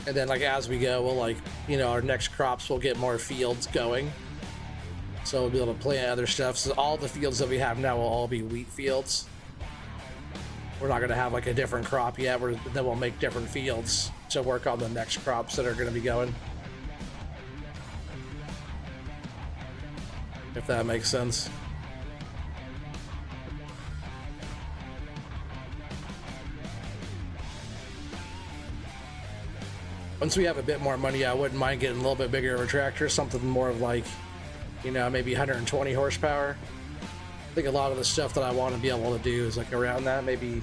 And then like as we go, we'll like, you know, our next crops will get more fields going. So we'll be able to plant other stuff. So all the fields that we have now will all be wheat fields. We're not gonna have like a different crop yet. Then we'll make different fields to work on the next crops that are gonna be going. If that makes sense. Once we have a bit more money, I wouldn't mind getting a little bit bigger of a tractor, something more of like, you know, maybe 120 horsepower. I think a lot of the stuff that I want to be able to do is like around that, maybe,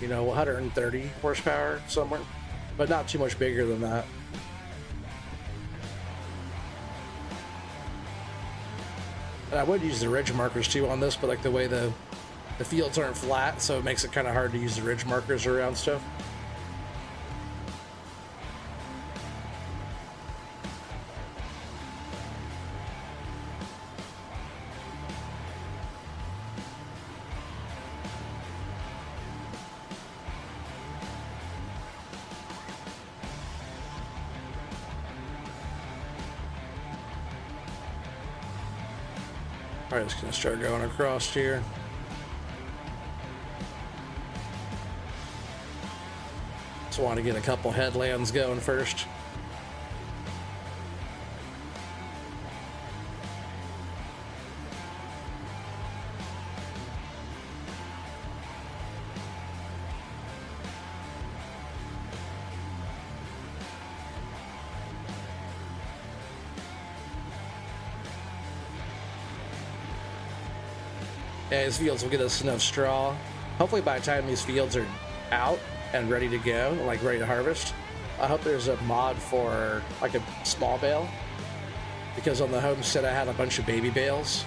you know, 130 horsepower somewhere, but not too much bigger than that. And I would use the ridge markers too on this, but like the way the fields aren't flat, so it makes it kind of hard to use the ridge markers around stuff. Alright, just gonna start going across here. Just want to get a couple headlands going first. Yeah, these fields will get us enough straw. Hopefully by the time these fields are out and ready to go, like ready to harvest, I hope there's a mod for like a small bale. Because on the homestead I had a bunch of baby bales.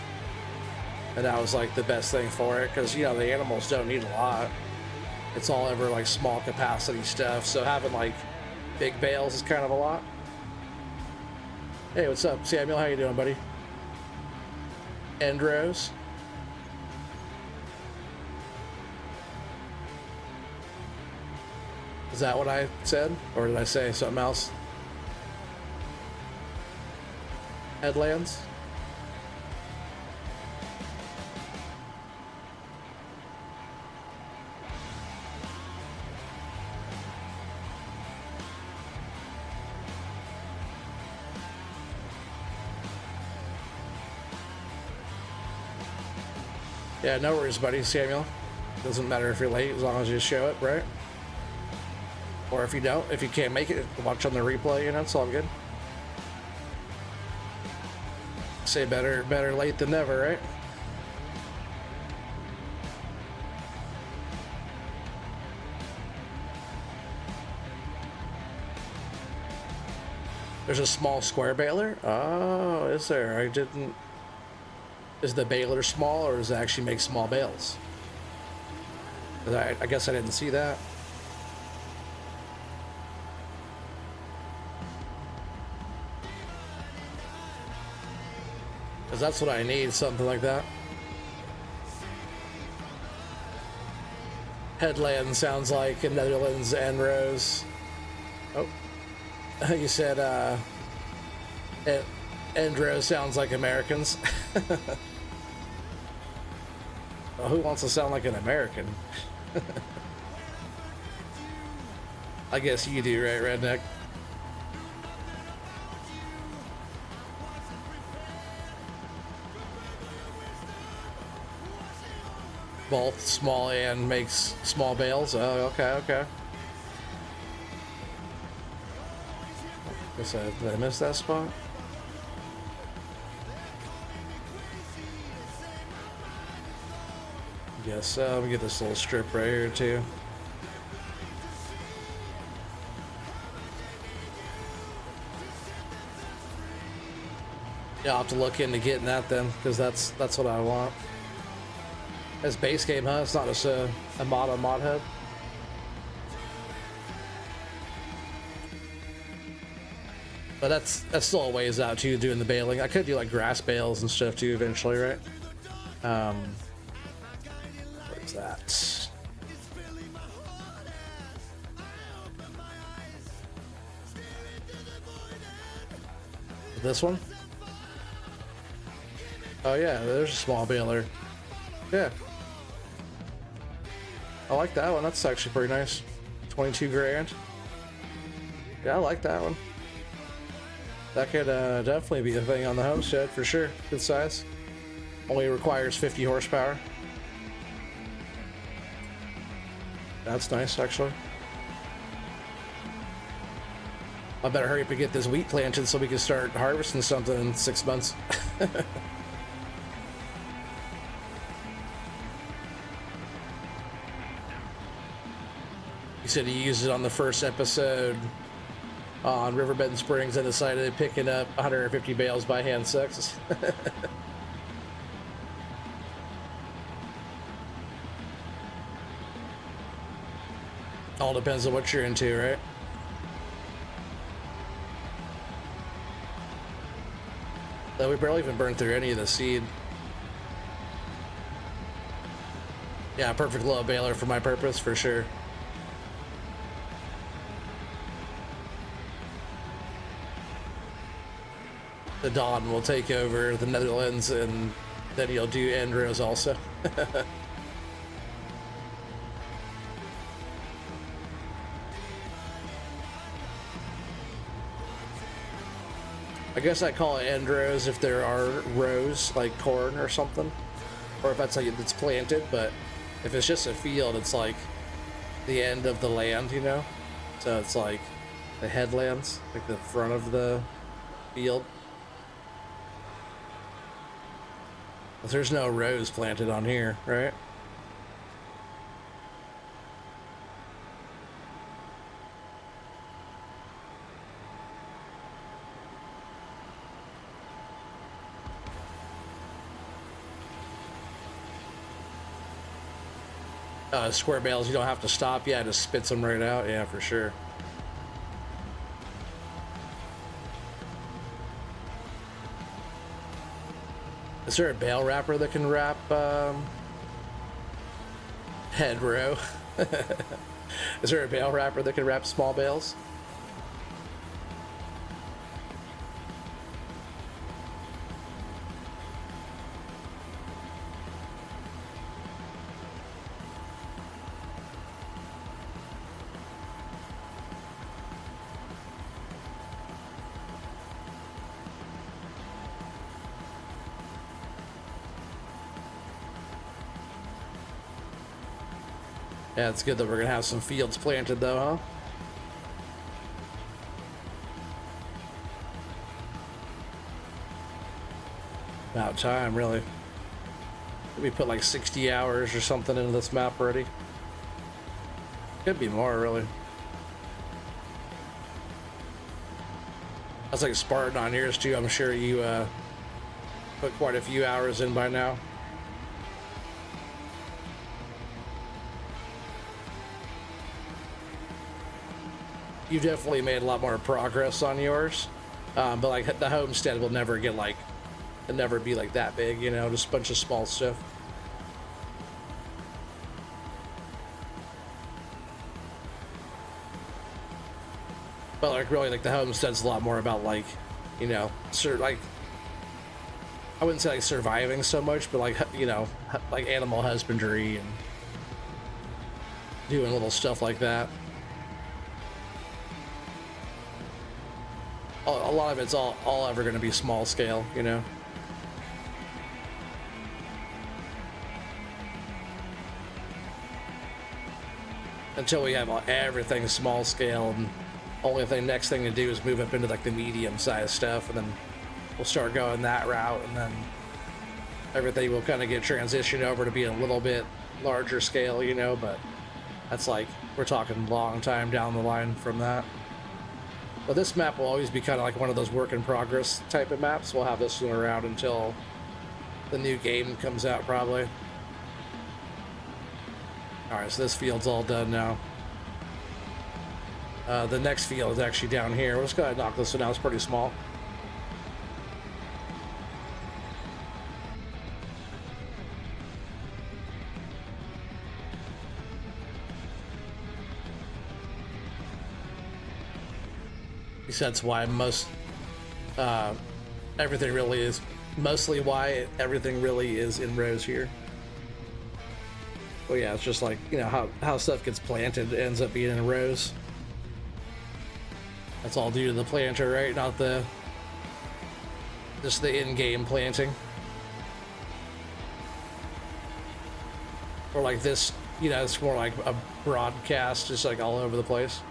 And that was like the best thing for it, because you know the animals don't need a lot. It's all ever like small capacity stuff, so having like big bales is kind of a lot. Hey, what's up, Samuel? How you doing, buddy? Endros. Is that what I said, or did I say something else? Headlands. Yeah, no worries, buddy, Samuel. Doesn't matter if you're late as long as you show it, right? Or if you don't, if you can't make it, watch on the replay, you know, it's all good. Say better late than never, right? There's a small square baler? Oh, is there? I didn't... Is the baler small, or does it actually make small bales? I guess I didn't see that. Because that's what I need, something like that. Headland sounds like in Netherlands and Rose. Oh, you said Endro sounds like Americans. Well, who wants to sound like an American? I guess you do, right, redneck? Both small and makes small bales. Oh, okay. Guess did I miss that spot? Guess so. Let me get this little strip right here too. Yeah, I'll have to look into getting that then, because that's what I want. As base game, huh? It's not just a mod on Mod Hub. But that's still a ways out too, doing the baling. I could do like grass bales and stuff too eventually, right? What is that? This one? Oh yeah, there's a small baler. Yeah. I like that one. That's actually pretty nice. 22 grand. Yeah, I like that one. That could definitely be a thing on the Homestead for sure. Good size. Only requires 50 horsepower. That's nice, actually. I better hurry up and get this wheat planted so we can start harvesting something in 6 months. You said he used it on the first episode on Riverbend Springs and decided picking up 150 bales by hand 6. All depends on what you're into, right? Though we barely even burned through any of the seed. Yeah, perfect little baler for my purpose, for sure. The Don will take over the Netherlands, and then he'll do Andros also. I guess I call it Andros if there are rows, like corn or something. Or if that's like it's planted, but if it's just a field, it's like the end of the land, you know? So it's like the headlands, like the front of the field. There's no rows planted on here, right? Square bales, you don't have to stop. Yeah, it just spits them right out. Yeah, for sure. Is there a bale wrapper that can wrap head row? Is there a bale wrapper that can wrap small bales? Yeah, it's good that we're gonna have some fields planted though, huh? About time, really. We put like 60 hours or something into this map already. Could be more, really. That's like Spartan on yours too. I'm sure you put quite a few hours in by now. You definitely made a lot more progress on yours, but like the homestead will never get like, it'll never be like that big, you know, just a bunch of small stuff. But like really, like the homestead's a lot more about like, you know, like I wouldn't say like surviving so much, but like, you know, like animal husbandry and doing little stuff like that. A lot of it's all ever going to be small scale, you know. Until we have everything small scale, and next thing to do is move up into like the medium sized stuff, and then we'll start going that route, and then everything will kind of get transitioned over to be a little bit larger scale, you know. But that's like, we're talking long time down the line from that. But this map will always be kind of like one of those work in progress type of maps. We'll have this one around until the new game comes out, probably. Alright, so this field's all done now. The next field is actually down here. We're just gonna knock this one out. It's pretty small. That's why everything really is, mostly why everything really is in rows here. Well, yeah, it's just like, you know, how stuff gets planted ends up being in rows. That's all due to the planter, right? Not just the in-game planting. Or like this, you know, it's more like a broadcast, just like all over the place.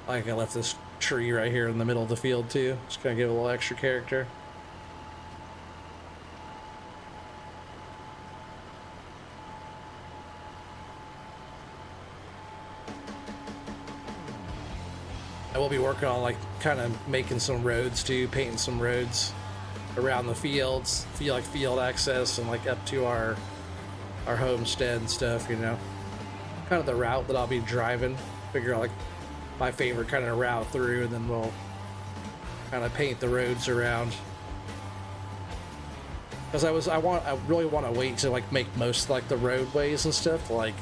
Like I left this tree right here in the middle of the field too. Just gonna give it a little extra character. I will be working on like kind of making some roads too, painting some roads around the fields, like field access and like up to our homestead and stuff, you know. Kind of the route that I'll be driving. Figure out like my favorite kind of route through, and then we'll kind of paint the roads around. Because I really want to wait to like make most like the roadways and stuff, to, like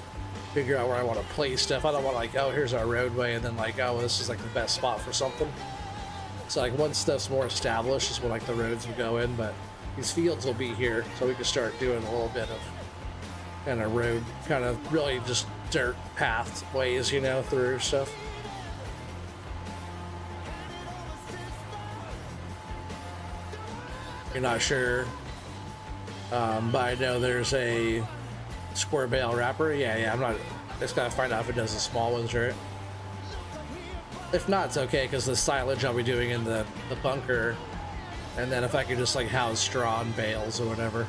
figure out where I want to place stuff. I don't want like, oh, here's our roadway, and then like, oh, this is like the best spot for something. So like once stuff's more established is when like the roads will go in, but these fields will be here, so we can start doing a little bit of kind of road, kind of really just dirt pathways, you know, through stuff. You're not sure, but I know there's a square bale wrapper. Yeah, I'm not. Just gotta find out if it does the small ones, right? If not, it's okay, because the silage I'll be doing in the bunker, and then if I could just like house straw and bales or whatever.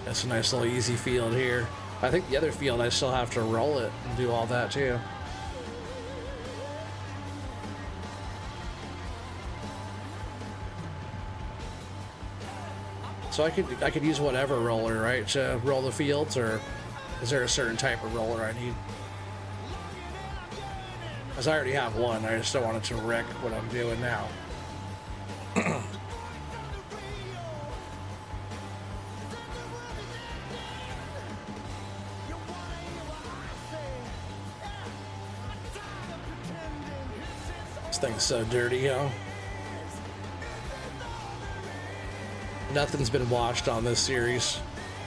That's a nice little easy field here. I think the other field I still have to roll it and do all that too. So I could use whatever roller, right, to roll the fields, or is there a certain type of roller I need? Because I already have one, I just don't want it to wreck what I'm doing now. This thing's so dirty, you know? Nothing's been washed on this series.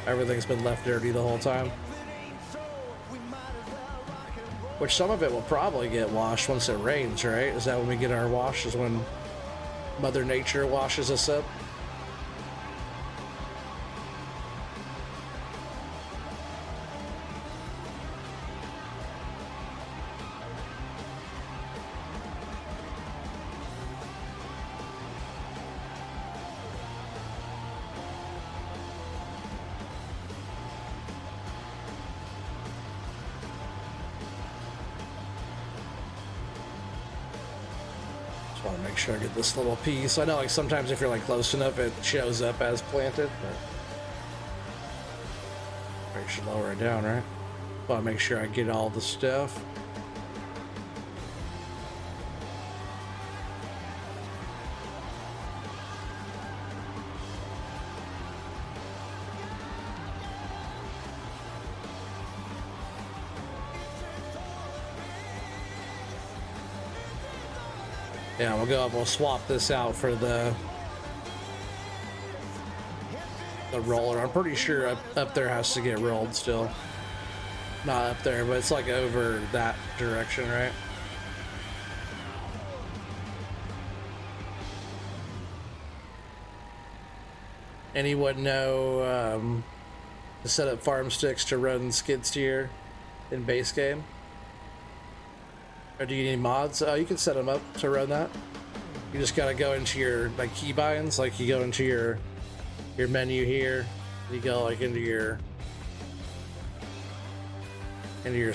Everything's been left dirty the whole time. Which some of it will probably get washed once it rains, right? Is that when we get our wash? Is when Mother Nature washes us up? Make sure I get this little piece. I know, like, sometimes if you're like close enough it shows up as planted, but I should lower it down, right? Want to make sure I get all the stuff. Yeah, we'll go up, we'll swap this out for the roller. I'm pretty sure up there has to get rolled still. Not up there, but it's like over that direction, right? Anyone know to set up farm sticks to run skid steer in base game? Or do you need mods? Oh, you can set them up to run that. You just gotta go into your like keybinds, like you go into your menu here, you go like into your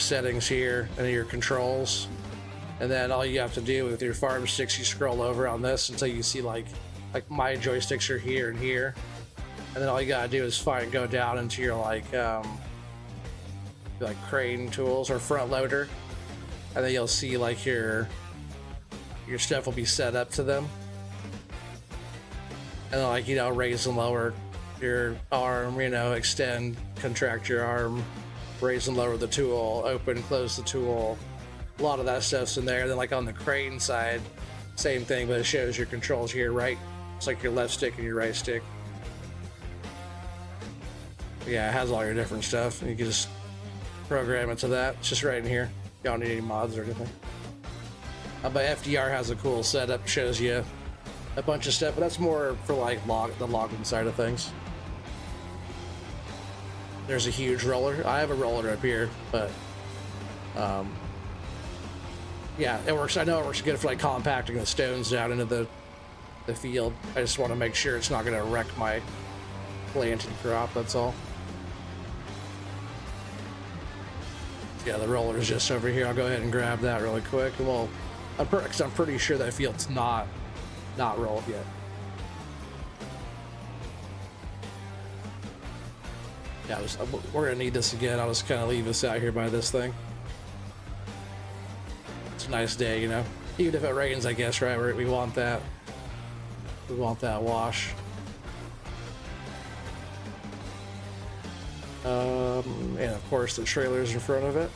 settings here, into your controls, and then all you have to do with your farm sticks, you scroll over on this until you see like my joysticks are here and here, and then all you gotta do is go down into your like crane tools or front loader. And then you'll see like your stuff will be set up to them. And then like, you know, raise and lower your arm, you know, extend, contract your arm, raise and lower the tool, open, close the tool. A lot of that stuff's in there. And then like on the crane side, same thing, but it shows your controls here, right? It's like your left stick and your right stick. Yeah, it has all your different stuff. And you can just program it to that. It's just right in here. You don't need any mods or anything. But FDR has a cool setup, shows you a bunch of stuff, but that's more for like the logging side of things. There's a huge roller. I have a roller up here, but yeah, it works. I know it works good for like compacting the stones down into the field. I just want to make sure it's not going to wreck my planted crop, that's all. Yeah, the roller is just over here. I'll go ahead and grab that really quick. Well, I'm pretty sure that field's not rolled yet. Yeah, we're gonna need this again. I'll just kind of leave this out here by this thing. It's a nice day, you know. Even if it rains, I guess, right? We want that. We want that wash. And of course the trailer's in front of it.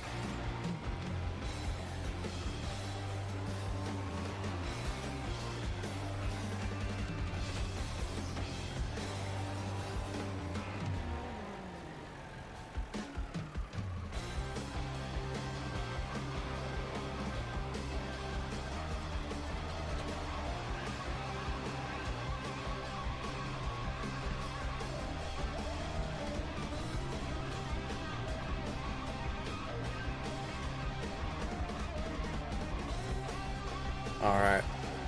All right,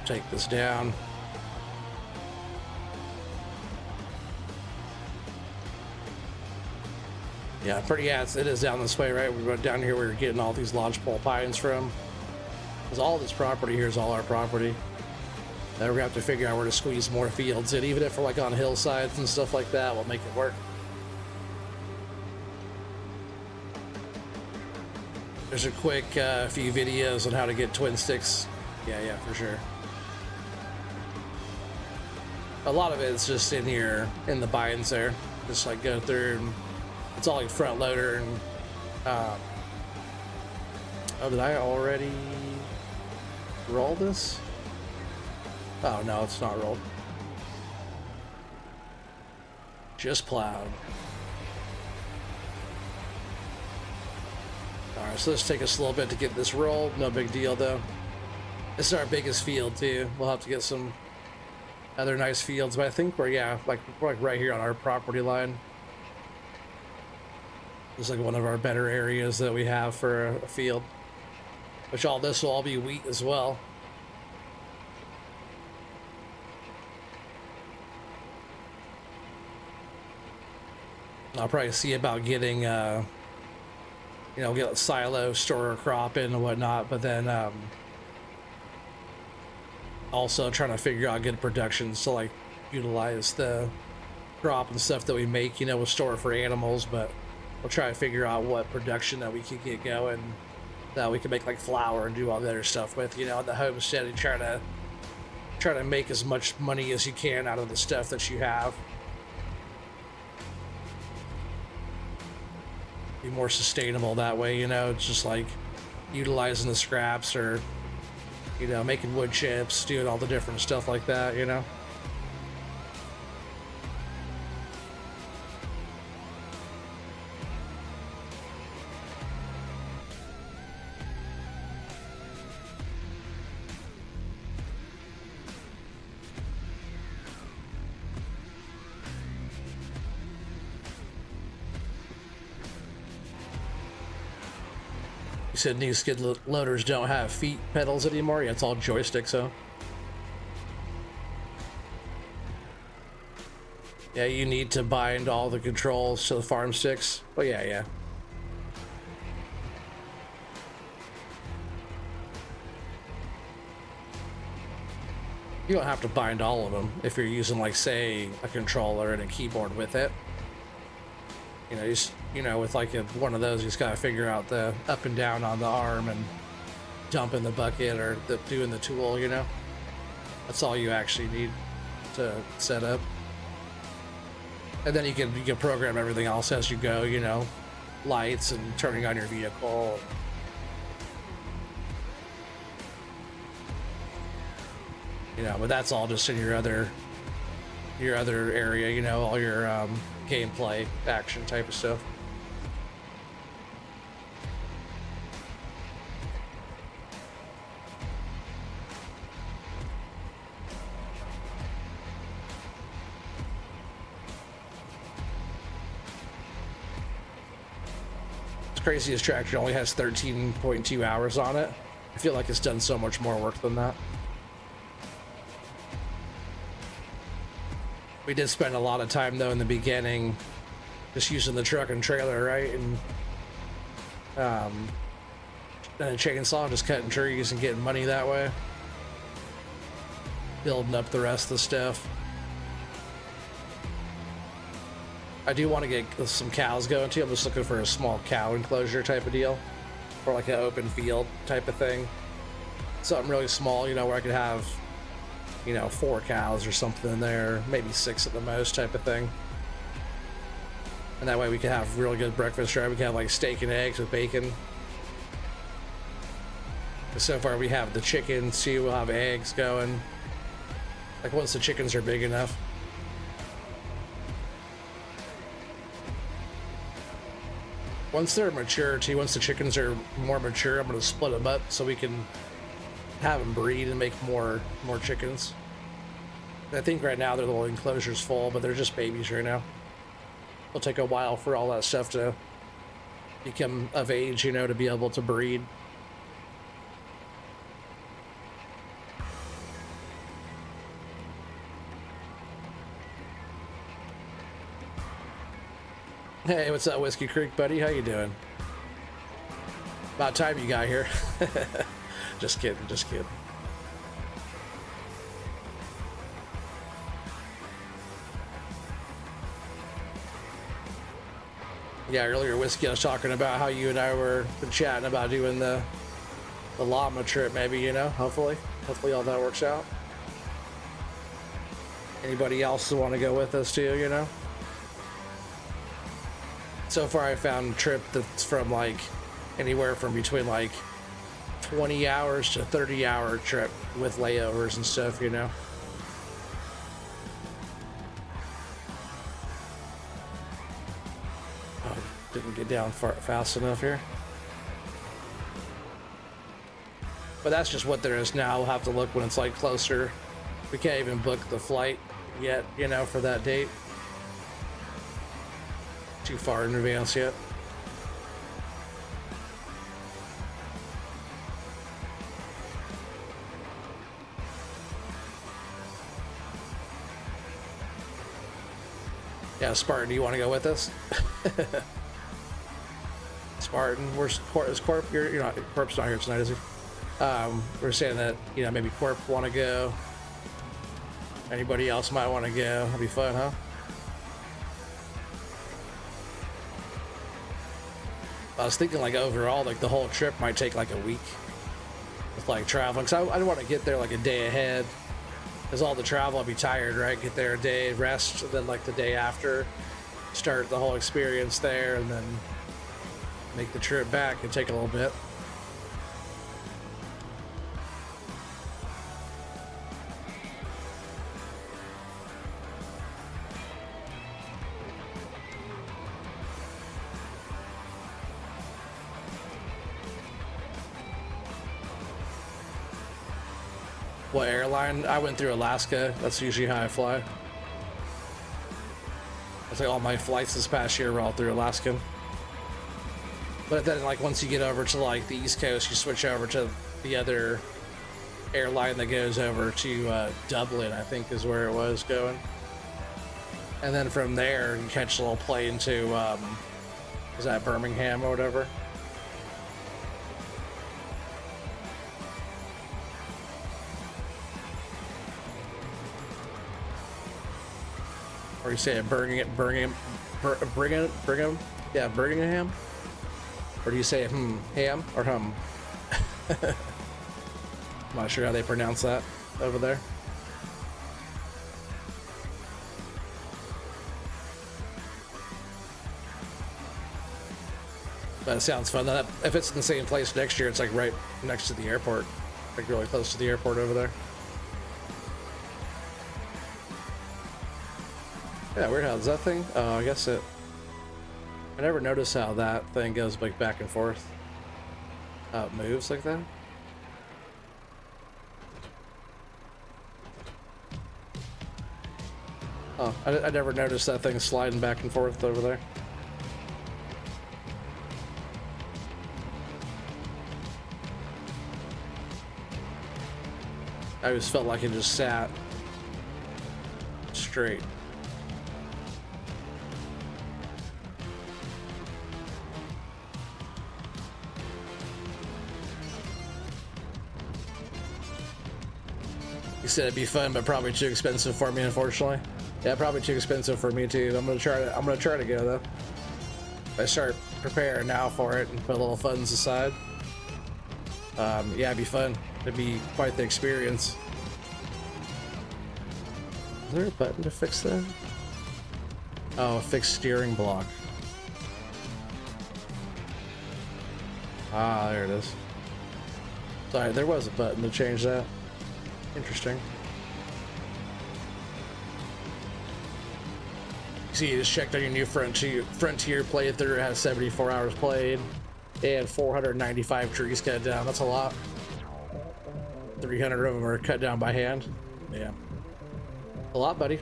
take this down. Yeah, pretty. Yeah, it is down this way, right? We went down here. We were getting all these lodgepole pines from. Because all this property here is all our property. Now we're gonna have to figure out where to squeeze more fields in, even if we're like on hillsides and stuff like that. We'll make it work. There's a quick few videos on how to get twin sticks. Yeah, for sure. A lot of it's just in here in the binds there. Just like go through and it's all like front loader and oh, did I already roll this? Oh no, it's not rolled. Just plowed. Alright, so let's take us a little bit to get this rolled. No big deal though. This is our biggest field too. We'll have to get some other nice fields, but I think we're like right here on our property line. It's like one of our better areas that we have for a field. Which all this will all be wheat as well. I'll probably see about getting you know, get a silo, store a crop in and whatnot, but then also trying to figure out good productions to like utilize the crop and stuff that we make. You know, we'll store it for animals, but we'll try to figure out what production that we could get going that we can make like flour and do all the other stuff with, you know, at the homestead, and try to make as much money as you can out of the stuff that you have. Be more sustainable that way, you know. It's just like utilizing the scraps, or you know, making wood chips, doing all the different stuff like that, you know. You said new skid loaders don't have feet pedals anymore? Yeah, it's all joystick, so. Yeah, you need to bind all the controls to the farm sticks. Oh yeah. You don't have to bind all of them if you're using, like, say, a controller and a keyboard with it. You know, you know, with like one of those, you just gotta figure out the up and down on the arm and dump in the bucket, or doing the tool, you know. That's all you actually need to set up. And then you can program everything else as you go, you know, lights and turning on your vehicle. You know, but that's all just in your other area, you know, all your gameplay action type of stuff. It's crazy, this tractor only has 13.2 hours on it. I feel like it's done so much more work than that. We did spend a lot of time though in the beginning just using the truck and trailer, right? And a chainsaw, just cutting trees and getting money that way. Building up the rest of the stuff. I do want to get some cows going too. I'm just looking for a small cow enclosure type of deal. Or like an open field type of thing. Something really small, you know, where I could have, you know, 4 cows or something in there, maybe 6 at the most type of thing. And that way we can have really good breakfast, right? We can have like steak and eggs with bacon. So far we have the chickens too, we'll have eggs going. Like once the chickens are big enough. Once they're mature too, once the chickens are more mature, I'm gonna split them up so we can have them breed and make more chickens. I think right now their little enclosure's full, but they're just babies right now. It'll take a while for all that stuff to become of age, you know, to be able to breed. Hey, what's up, Whiskey Creek, buddy? How you doing? About time you got here. Just kidding, just kidding. Yeah, earlier, Whiskey, I was talking about how you and I were chatting about doing the llama trip, maybe, you know, hopefully all that works out. Anybody else want to go with us too, you know? So far I found a trip that's from like anywhere from between like 20 hours to 30-hour trip with layovers and stuff, you know? Oh, didn't get down fast enough here. But that's just what there is now. We'll have to look when it's like closer. We can't even book the flight yet, you know, for that date. Too far in advance yet. Yeah, Spartan, do you want to go with us? Spartan, where's is Corp? You're not, Corp's not here tonight, is he? We're saying that, you know, maybe Corp want to go. Anybody else might want to go. That'd be fun, huh? I was thinking like overall, like the whole trip might take like a week with like traveling. Cause I want to get there like a day ahead. Cause all the travel, I'll be tired, right? Get there a day, rest, and then like the day after, start the whole experience there, and then make the trip back and take a little bit. What airline? I went through Alaska. That's usually how I fly. It's like all my flights this past year were all through Alaska. But then, like, once you get over to like the East Coast, you switch over to the other airline that goes over to Dublin, I think is where it was going. And then from there, you catch a little plane to, is that Birmingham or whatever? Or you say Birmingham? Yeah, Birmingham? Or do you say ham or hum? I'm not sure how they pronounce that over there. But it sounds fun. If it's in the same place next year, it's like right next to the airport. Like really close to the airport over there. Yeah, weird. How does that thing? Oh, I guess it. I never noticed how that thing goes like back and forth. How it moves like that. Oh, I never noticed that thing sliding back and forth over there. I always felt like it just sat straight. You said it'd be fun, but probably too expensive for me, unfortunately. Yeah, probably too expensive for me too. I'm gonna try to go though. I start preparing now for it and put a little funds aside. Yeah, it'd be fun. It'd be quite the experience. Is there a button to fix that? Oh, fix steering block. Ah, there it is. Sorry, there was a button to change that. Interesting. See, you just checked on your new Frontier playthrough. It has 74 hours played and 495 trees cut down. That's a lot. 300 of them are cut down by hand. Yeah. A lot, buddy.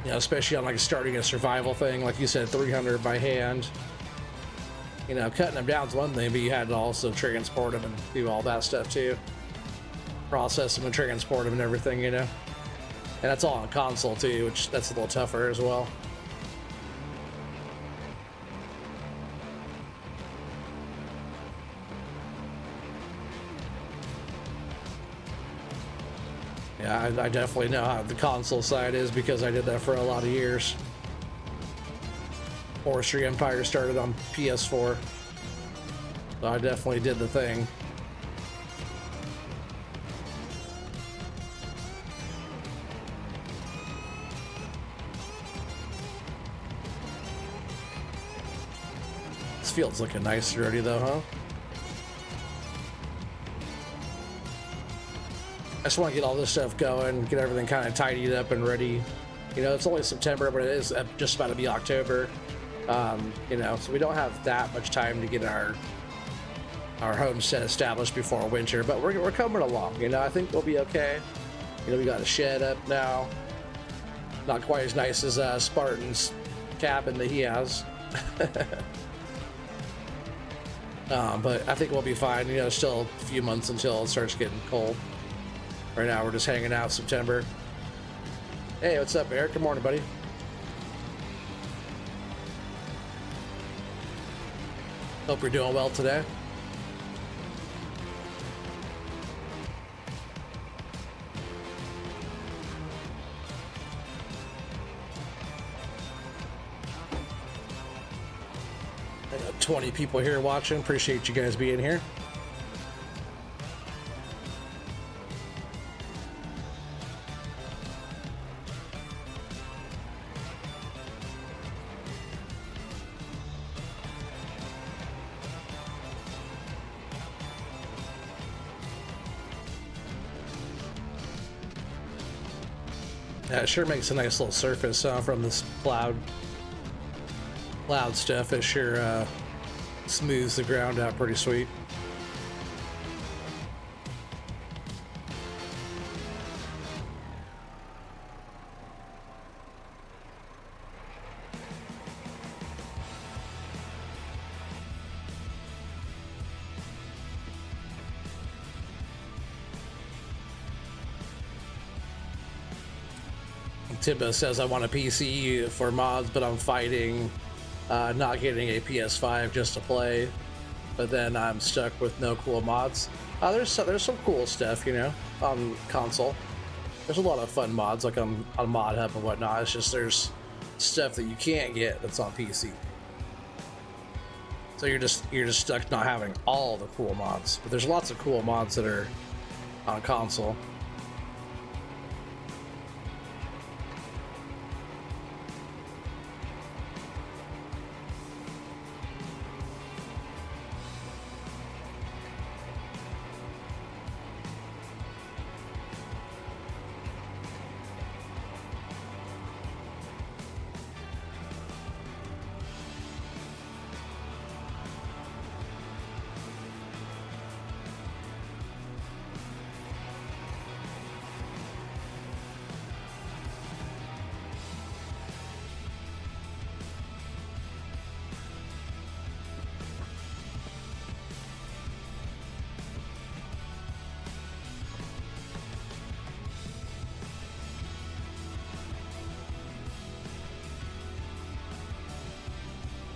Yeah, especially on like starting a survival thing. Like you said, 300 by hand. You know, cutting them down is one thing, but you had to also transport them and do all that stuff too. Process them and transport them and everything, you know. And that's all on console too, which that's a little tougher as well. Yeah, I definitely know how the console side is because I did that for a lot of years. Forestry Empire started on PS4, so I definitely did the thing. This field's looking nice already though, huh? I just want to get all this stuff going, get everything kind of tidied up and ready. You know, it's only September, but it is just about to be October. You know, so we don't have that much time to get our homestead established before winter, but we're coming along. You know, I think we'll be okay. You know, we got a shed up now. Not quite as nice as Spartan's cabin that he has. But I think we'll be fine. You know, still a few months until it starts getting cold. Right now, we're just hanging out September. Hey, what's up, Eric? Good morning, buddy. Hope you're doing well today. I got 20 people here watching. Appreciate you guys being here. Yeah, it sure makes a nice little surface from this cloud stuff. It sure smooths the ground out pretty sweet. Timbo says, I want a PC for mods, but I'm fighting not getting a PS5 just to play. But then I'm stuck with no cool mods. There's some cool stuff, you know, on console. There's a lot of fun mods, like on Mod Hub and whatnot. It's just there's stuff that you can't get that's on PC. So you're just stuck not having all the cool mods. But there's lots of cool mods that are on console.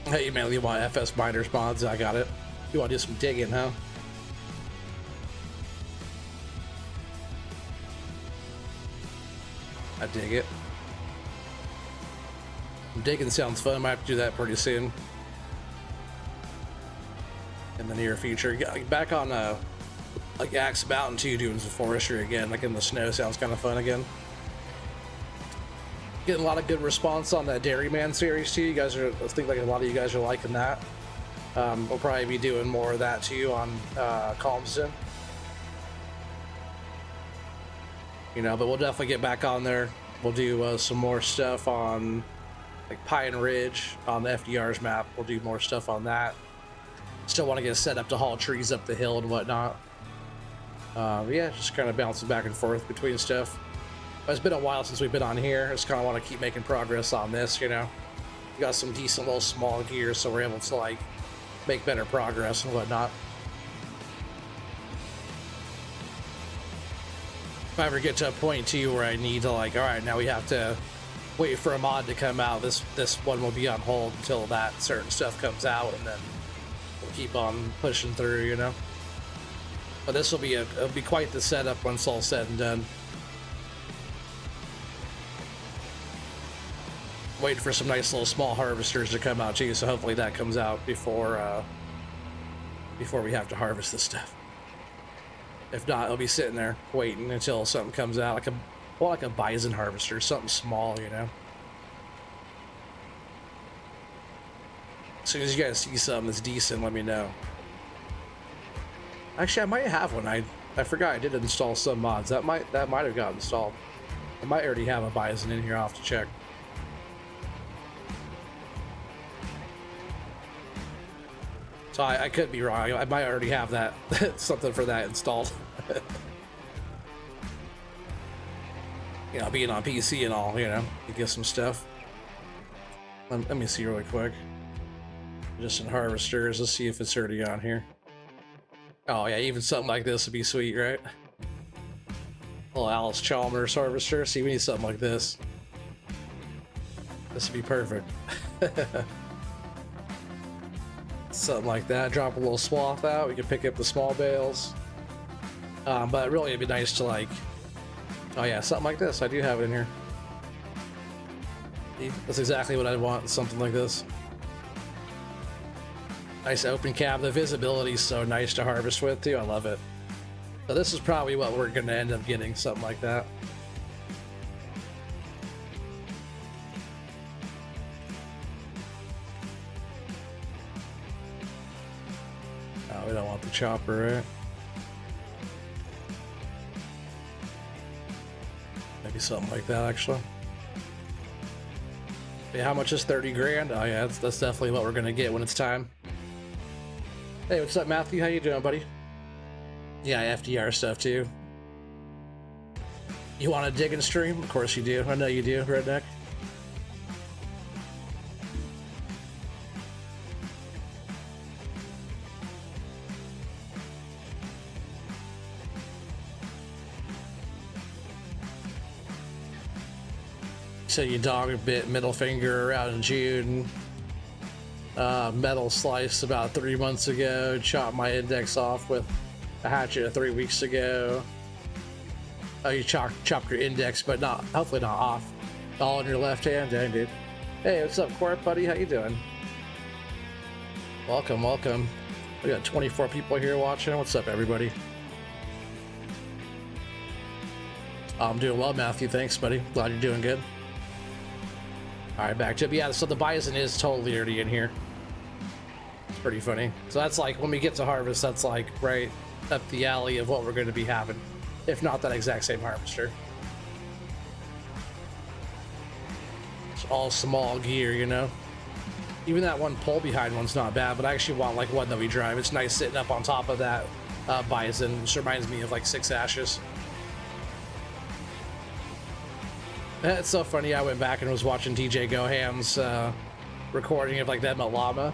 Hey man, you want FS miners mods? I got it. You want to do some digging, huh? I dig it. Digging sounds fun. I might have to do that pretty soon. In the near future. Back on like Axe Mountain 2 doing some forestry again, like in the snow sounds kind of fun again. Getting a lot of good response on that Dairyman series too. You guys are, I think like a lot of you guys are liking that. We'll probably be doing more of that too on Homestead. You know, but we'll definitely get back on there. We'll do some more stuff on like Pine Ridge on the FDR's map. We'll do more stuff on that. Still want to get set up to haul trees up the hill and whatnot. Yeah, just kind of bouncing back and forth between stuff. It's been a while since we've been on here. I just kind of want to keep making progress on this, you know. We got some decent little small gear, so we're able to like make better progress and whatnot. if I ever get to a point too where I need to like, all right, now we have to wait for a mod to come out, this one will be on hold until that certain stuff comes out, and then we'll keep on pushing through, you know. But this will be it'll be quite the setup once it's all said and done. Waiting for some nice little small harvesters to come out too, so hopefully that comes out before we have to harvest this stuff. If not, it'll be sitting there waiting until something comes out, like a bison harvester, something small, you know. As soon as you guys see something that's decent, let me know. Actually, I might have one. I forgot I did install some mods. That might have got installed. I might already have a bison in here. I'll have to check. So I could be wrong. I might already have that something for that installed. You know, being on PC and all, you know, you get some stuff. Let me see really quick. Just in harvesters, let's see if it's already on here. Oh yeah, even something like this would be sweet, right? Little Alice Chalmers harvester. See, we need something like this. This would be perfect. Something like that. Drop a little swath out. We can pick up the small bales. But really, it'd be nice to like. Oh yeah, something like this. I do have it in here. That's exactly what I want. Something like this. Nice open cab. The visibility is so nice to harvest with too. I love it. So this is probably what we're going to end up getting. Something like that. Oh, we don't want the chopper, right? Maybe something like that, actually. Yeah, how much is 30 grand? Oh yeah, that's definitely what we're going to get when it's time. Hey, what's up, Matthew? How you doing, buddy? Yeah, FDR stuff too. You want a digging stream? Of course you do. I know you do, Redneck. So you dog a bit middle finger around in June. Metal slice about 3 months ago. Chopped my index off with a hatchet 3 weeks ago. Oh, you chopped your index, but not, hopefully not off. All in your left hand. Dang, dude. Hey, what's up, Court, buddy? How you doing? Welcome, welcome. We got 24 people here watching. What's up, everybody? I'm doing well, Matthew. Thanks, buddy. Glad you're doing good. All right, back to it. Yeah, so the bison is totally already in here. It's pretty funny. So that's like, when we get to harvest, that's like right up the alley of what we're going to be having. If not that exact same harvester. It's all small gear, you know? Even that one pull behind one's not bad, but I actually want like one that we drive. It's nice sitting up on top of that bison, which reminds me of like 6 Ashes. It's so funny. I went back and was watching DJ Goham's recording of like them at Llama.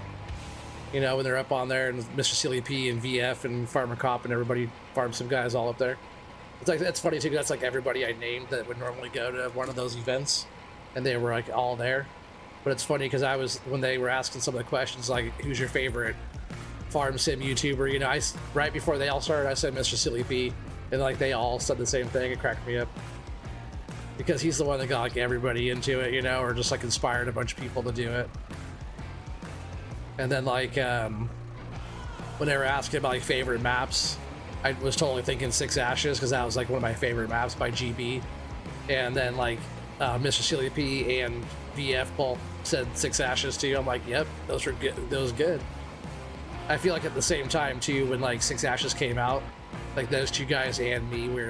You know, when they're up on there, and Mr. Silly P and VF and Farmer Cop and everybody farmed some guys all up there. It's like, it's funny too. That's like everybody I named that would normally go to one of those events, and they were like all there. But it's funny because I was, when they were asking some of the questions, like, who's your favorite farm sim YouTuber? You know, right before they all started, I said Mr. Silly P, and like they all said the same thing. It cracked me up. Because he's the one that got like everybody into it, you know, or just like inspired a bunch of people to do it. And then like when they were asking about like favorite maps, I was totally thinking 6 Ashes because that was like one of my favorite maps by GB. And then like Mr. Silly P and VF both said 6 Ashes too. I'm like, yep, those were good. Those good. I feel like at the same time too, when like 6 Ashes came out, like those two guys and me, we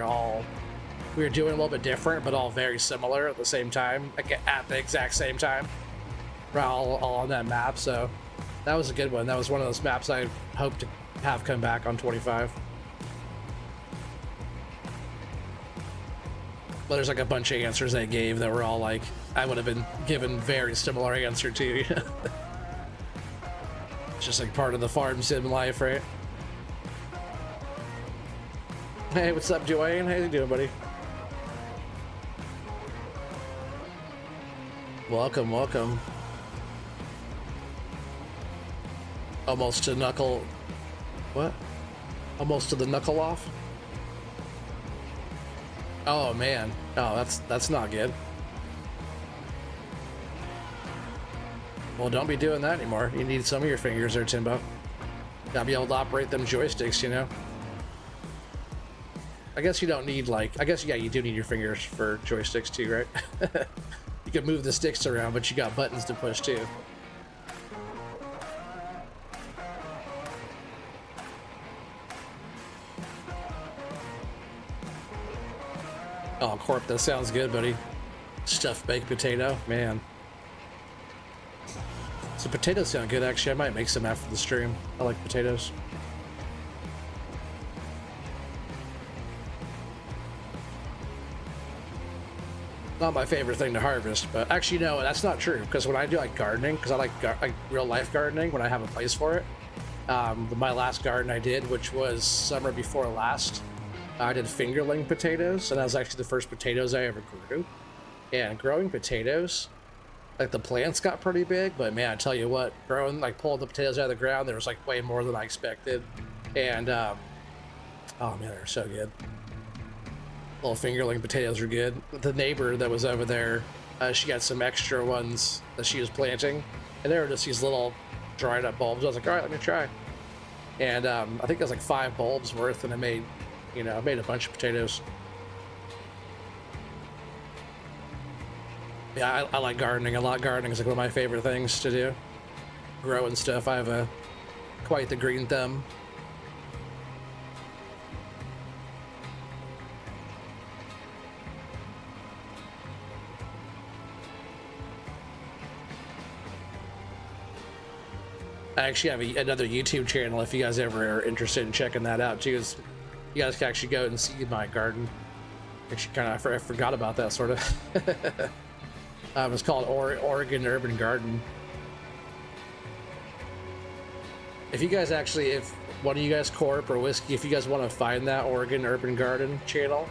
were doing a little bit different, but all very similar at the same time, like at the exact same time. We're all on that map, so that was a good one. That was one of those maps I hope to have come back on 25. But there's like a bunch of answers they gave that were all like, I would have been given very similar answer to. It's just like part of the farm sim life, right? Hey, what's up, Dwayne? How you doing, buddy? Welcome, welcome. Almost to knuckle... What? Almost to the knuckle off? Oh, man. Oh, that's not good. Well, don't be doing that anymore. You need some of your fingers there, Timbo. Gotta be able to operate them joysticks, you know? I guess you don't need, like... I guess, yeah, you do need your fingers for joysticks, too, right? You can move the sticks around, but you got buttons to push, too. Oh, Corp, that sounds good, buddy. Stuffed baked potato, man. So potatoes sound good, actually. I might make some after the stream. I like potatoes. Not my favorite thing to harvest, but actually, no, that's not true. Because when I do like gardening, because I like real life gardening when I have a place for it. My last garden I did, which was summer before last, I did fingerling potatoes, and that was actually the first potatoes I ever grew. And growing potatoes, like the plants got pretty big, but man, I tell you what, growing, like pulling the potatoes out of the ground, there was like way more than I expected. And oh man, they're so good. Little fingerling potatoes are good. The neighbor that was over there, she got some extra ones that she was planting, and they were just these little dried up bulbs. I was like, all right, let me try. And I think it was like 5 bulbs worth, and I made a bunch of potatoes. Yeah, I like gardening a lot. Gardening is like one of my favorite things to do. Growing stuff. I have quite the green thumb. I actually have another YouTube channel if you guys ever are interested in checking that out too. You guys can actually go and see my garden. Actually, kind of I forgot about that sort of. It's called Oregon Urban Garden. If you guys actually, if one of you guys, Corp or Whiskey, if you guys want to find that Oregon Urban Garden channel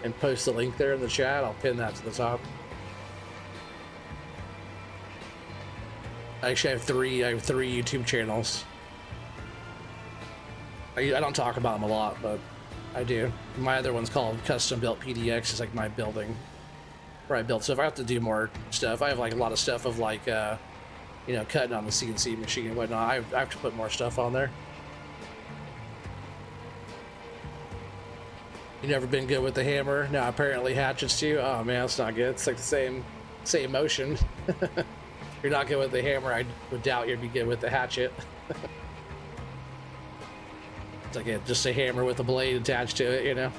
and post the link there in the chat, I'll pin that to the top. I actually have three YouTube channels. I don't talk about them a lot, but I do. My other one's called Custom Built PDX. It's like my building where I build stuff. I have to do more stuff. I have like a lot of stuff of like, cutting on the CNC machine and whatnot. I have to put more stuff on there. You never been good with the hammer? No, apparently hatchets too. Oh man, that's not good. It's like the same motion. You're not good with the hammer, I would doubt you'd be good with the hatchet. It's like just a hammer with a blade attached to it, you know?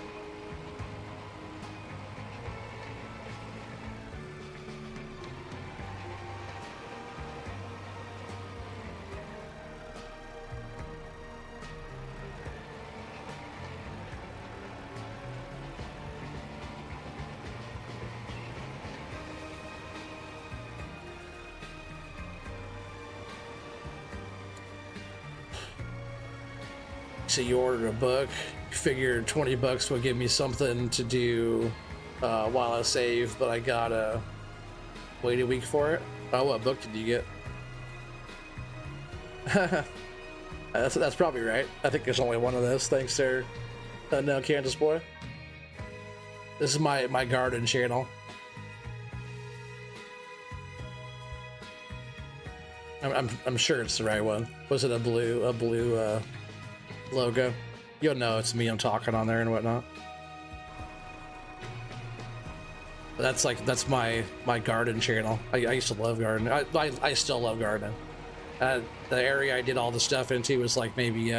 So you ordered a book, you figured 20 bucks would give me something to do while I save, but I gotta wait a week for it. Oh, what book did you get? that's probably right. I think there's only one of those. Thanks there, no Kansas boy. This is my garden channel. I'm sure it's the right one. Was it a blue logo? You'll know it's me. I'm talking on there and whatnot. But that's my garden channel. I used to love gardening. I still love gardening. The area I did all the stuff into was like maybe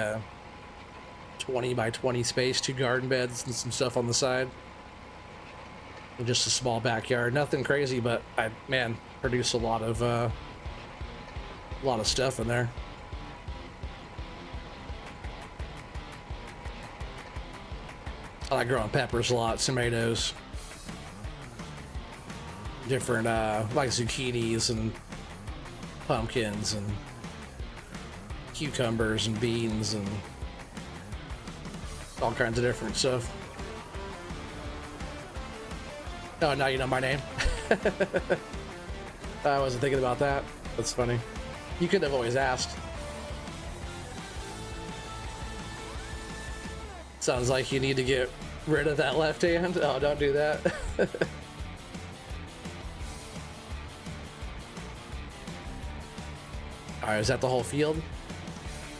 20 by 20 space, 2 garden beds and some stuff on the side. And just a small backyard. Nothing crazy, but I produce a lot of stuff in there. I like growing peppers a lot, tomatoes, different like zucchinis and pumpkins and cucumbers and beans and all kinds of different stuff. Oh, now you know my name. I wasn't thinking about that. That's funny. You could have always asked. Sounds like you need to get rid of that left hand. Oh, don't do that. Alright, is that the whole field?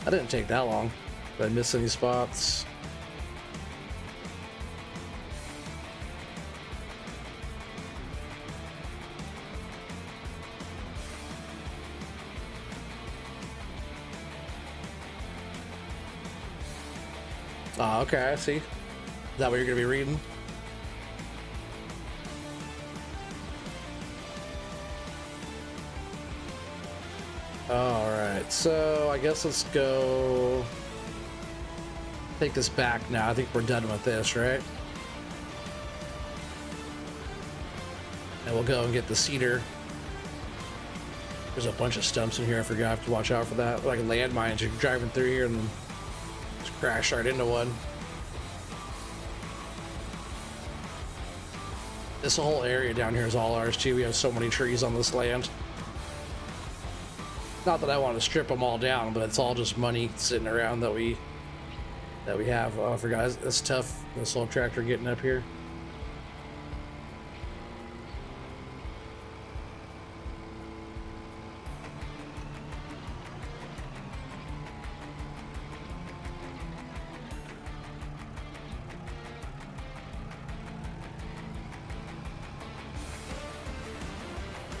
That didn't take that long. Did I miss any spots? Oh, okay, I see. Is that what you're gonna be reading? Alright, so I guess let's go take this back now. I think we're done with this, right? And we'll go and get the cedar. There's a bunch of stumps in here. I forgot. I have to watch out for that. Like landmines, you're driving through here and just crash right into one. This whole area down here is all ours too. We have so many trees on this land. Not that I want to strip them all down, but it's all just money sitting around that we have. Oh, I forgot. It's tough. This little tractor getting up here.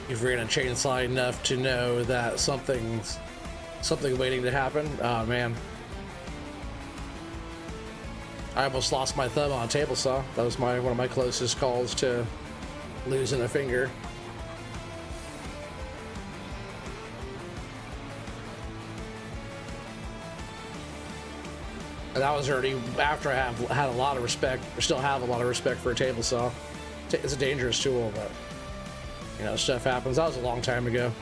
If you're gonna chainsaw enough to know that something waiting to happen, oh man. I almost lost my thumb on a table saw. That was one of my closest calls to losing a finger. And that was already after I had a lot of respect, or still have a lot of respect for a table saw. It's a dangerous tool, but you know, stuff happens. That was a long time ago.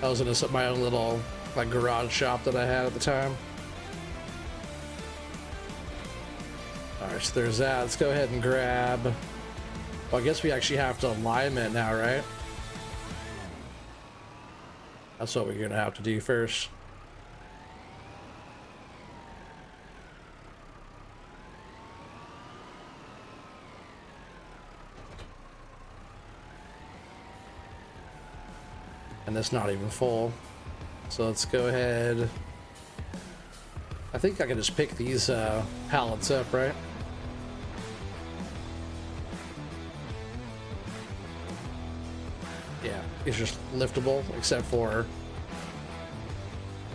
I was in my own little like garage shop that I had at the time. Alright, so there's that. Let's go ahead and grab... Well, I guess we actually have to lime it now, right? That's what we're gonna have to do first. And it's not even full. So let's go ahead. I think I can just pick these pallets up, right? Yeah, it's just liftable, except for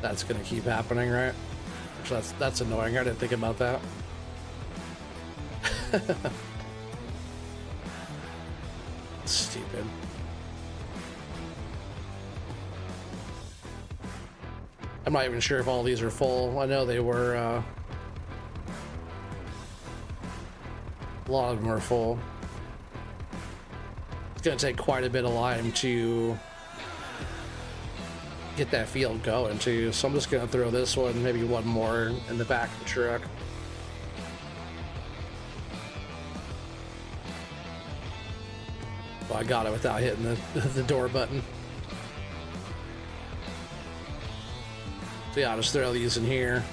that's gonna keep happening, right? So that's annoying. I didn't think about that. Stupid. I'm not even sure if all these are full. I know they were, a lot of them are full. It's gonna take quite a bit of lime to get that field going too. So I'm just gonna throw this one, maybe one more in the back of the truck. Well, I got it without hitting the door button. So yeah, I'll just throw these in here.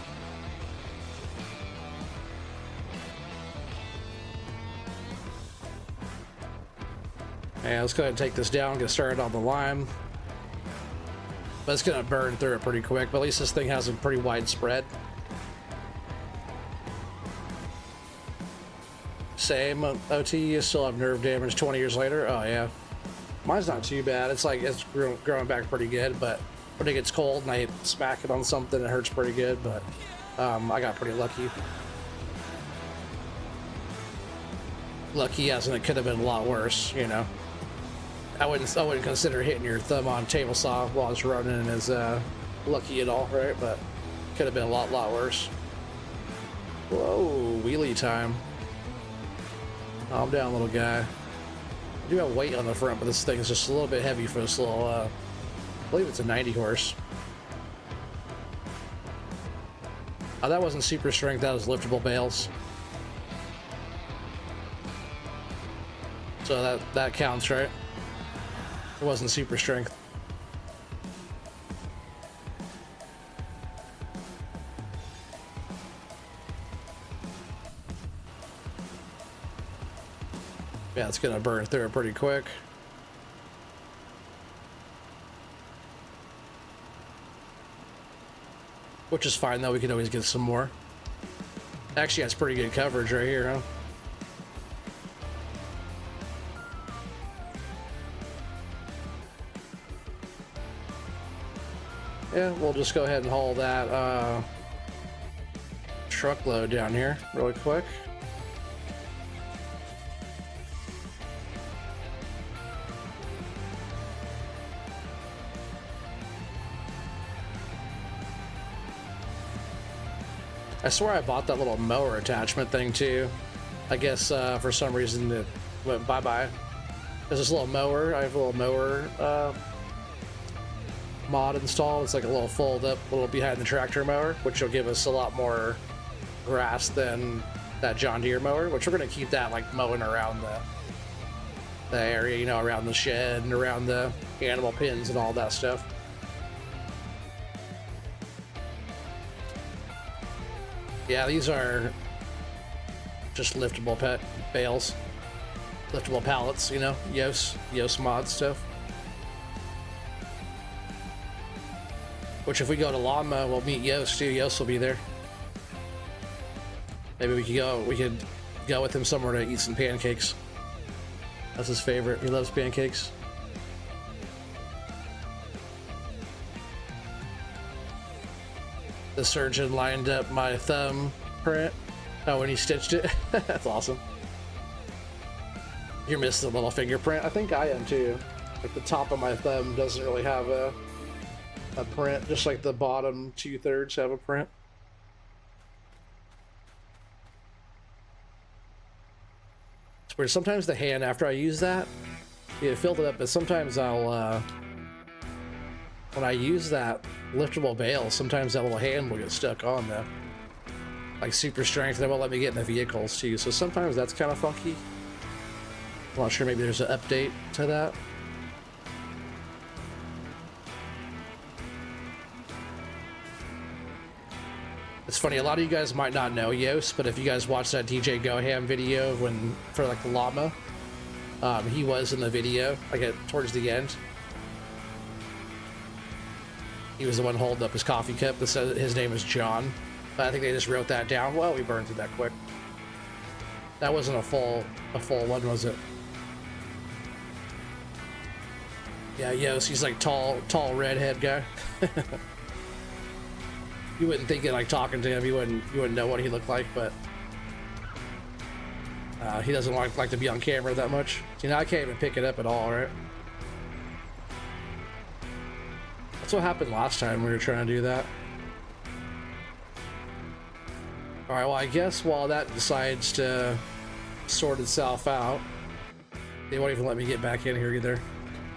And let's go ahead and take this down, get started on the lime. But it's gonna burn through it pretty quick, but at least this thing has a pretty wide spread. Same OT, you still have nerve damage 20 years later. Oh yeah. Mine's not too bad. It's like it's growing back pretty good, but when it gets cold and I smack it on something, it hurts pretty good, but I got pretty lucky. Lucky as in it could have been a lot worse, you know. I wouldn't consider hitting your thumb on table saw while it's running as lucky at all, right? But could have been a lot worse. Whoa, wheelie time. Calm down, little guy. I do have weight on the front, but this thing is just a little bit heavy for this little, I believe it's a 90 horse. Oh, that wasn't super strength, that was liftable bales. So that counts, right? It wasn't super strength. Yeah, it's gonna burn through it pretty quick. Which is fine though, we can always get some more. Actually, that's pretty good coverage right here, huh? Yeah, we'll just go ahead and haul that truckload down here really quick. I swear I bought that little mower attachment thing too. I guess for some reason it went bye-bye. There's this little mower. I have a little mower mod installed. It's like a little fold-up, little behind the tractor mower, which will give us a lot more grass than that John Deere mower, which we're going to keep that like mowing around the area, you know, around the shed and around the animal pens and all that stuff. Yeah, these are just liftable bales, liftable pallets, you know, Yoast mod stuff. Which if we go to Llama, we'll meet Yoast too. Yoast will be there. Maybe we could go with him somewhere to eat some pancakes. That's his favorite. He loves pancakes. The surgeon lined up my thumb print. Oh, when he stitched it. That's awesome. You're missing a little fingerprint. I think I am too. Like the top of my thumb doesn't really have a print, just like the bottom 2/3 have a print. It's weird. Sometimes the hand, after I use that, it filled it up, but sometimes I'll when I use that liftable bale, sometimes that little hand will get stuck on though. Like super strength, and it won't let me get in the vehicles too. So sometimes that's kind of funky. I'm not sure, maybe there's an update to that. It's funny, a lot of you guys might not know Yoast, but if you guys watched that DJ Goham video for like the llama, he was in the video, like towards the end. He was the one holding up his coffee cup that said his name is John. But I think they just wrote that down. Well, we burned through that quick. That wasn't a full one, was it? Yeah, Yoast, he's like tall redhead guy. You wouldn't think it, like talking to him, you wouldn't know what he looked like, but he doesn't like to be on camera that much. You know, I can't even pick it up at all, right? That's what happened last time we were trying to do that. Alright, well, I guess while that decides to sort itself out, they won't even let me get back in here either.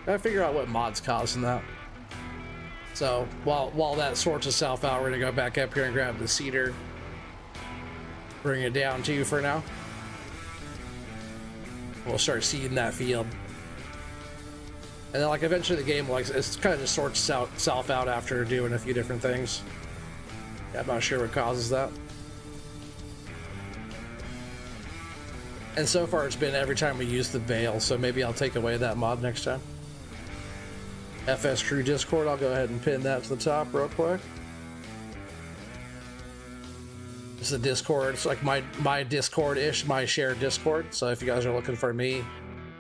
Gotta figure out what mod's causing that. So while that sorts itself out, we're gonna go back up here and grab the cedar, bring it down to you for now. We'll start seeding that field, and then like eventually the game, like, it's kind of just sorts itself out after doing a few different things. Yeah, I'm not sure what causes that. And so far it's been every time we use the bale, so maybe I'll take away that mod next time. FS True Discord, I'll go ahead and pin that to the top real quick. It's the Discord. It's like my Discord-ish, my shared Discord. So if you guys are looking for me,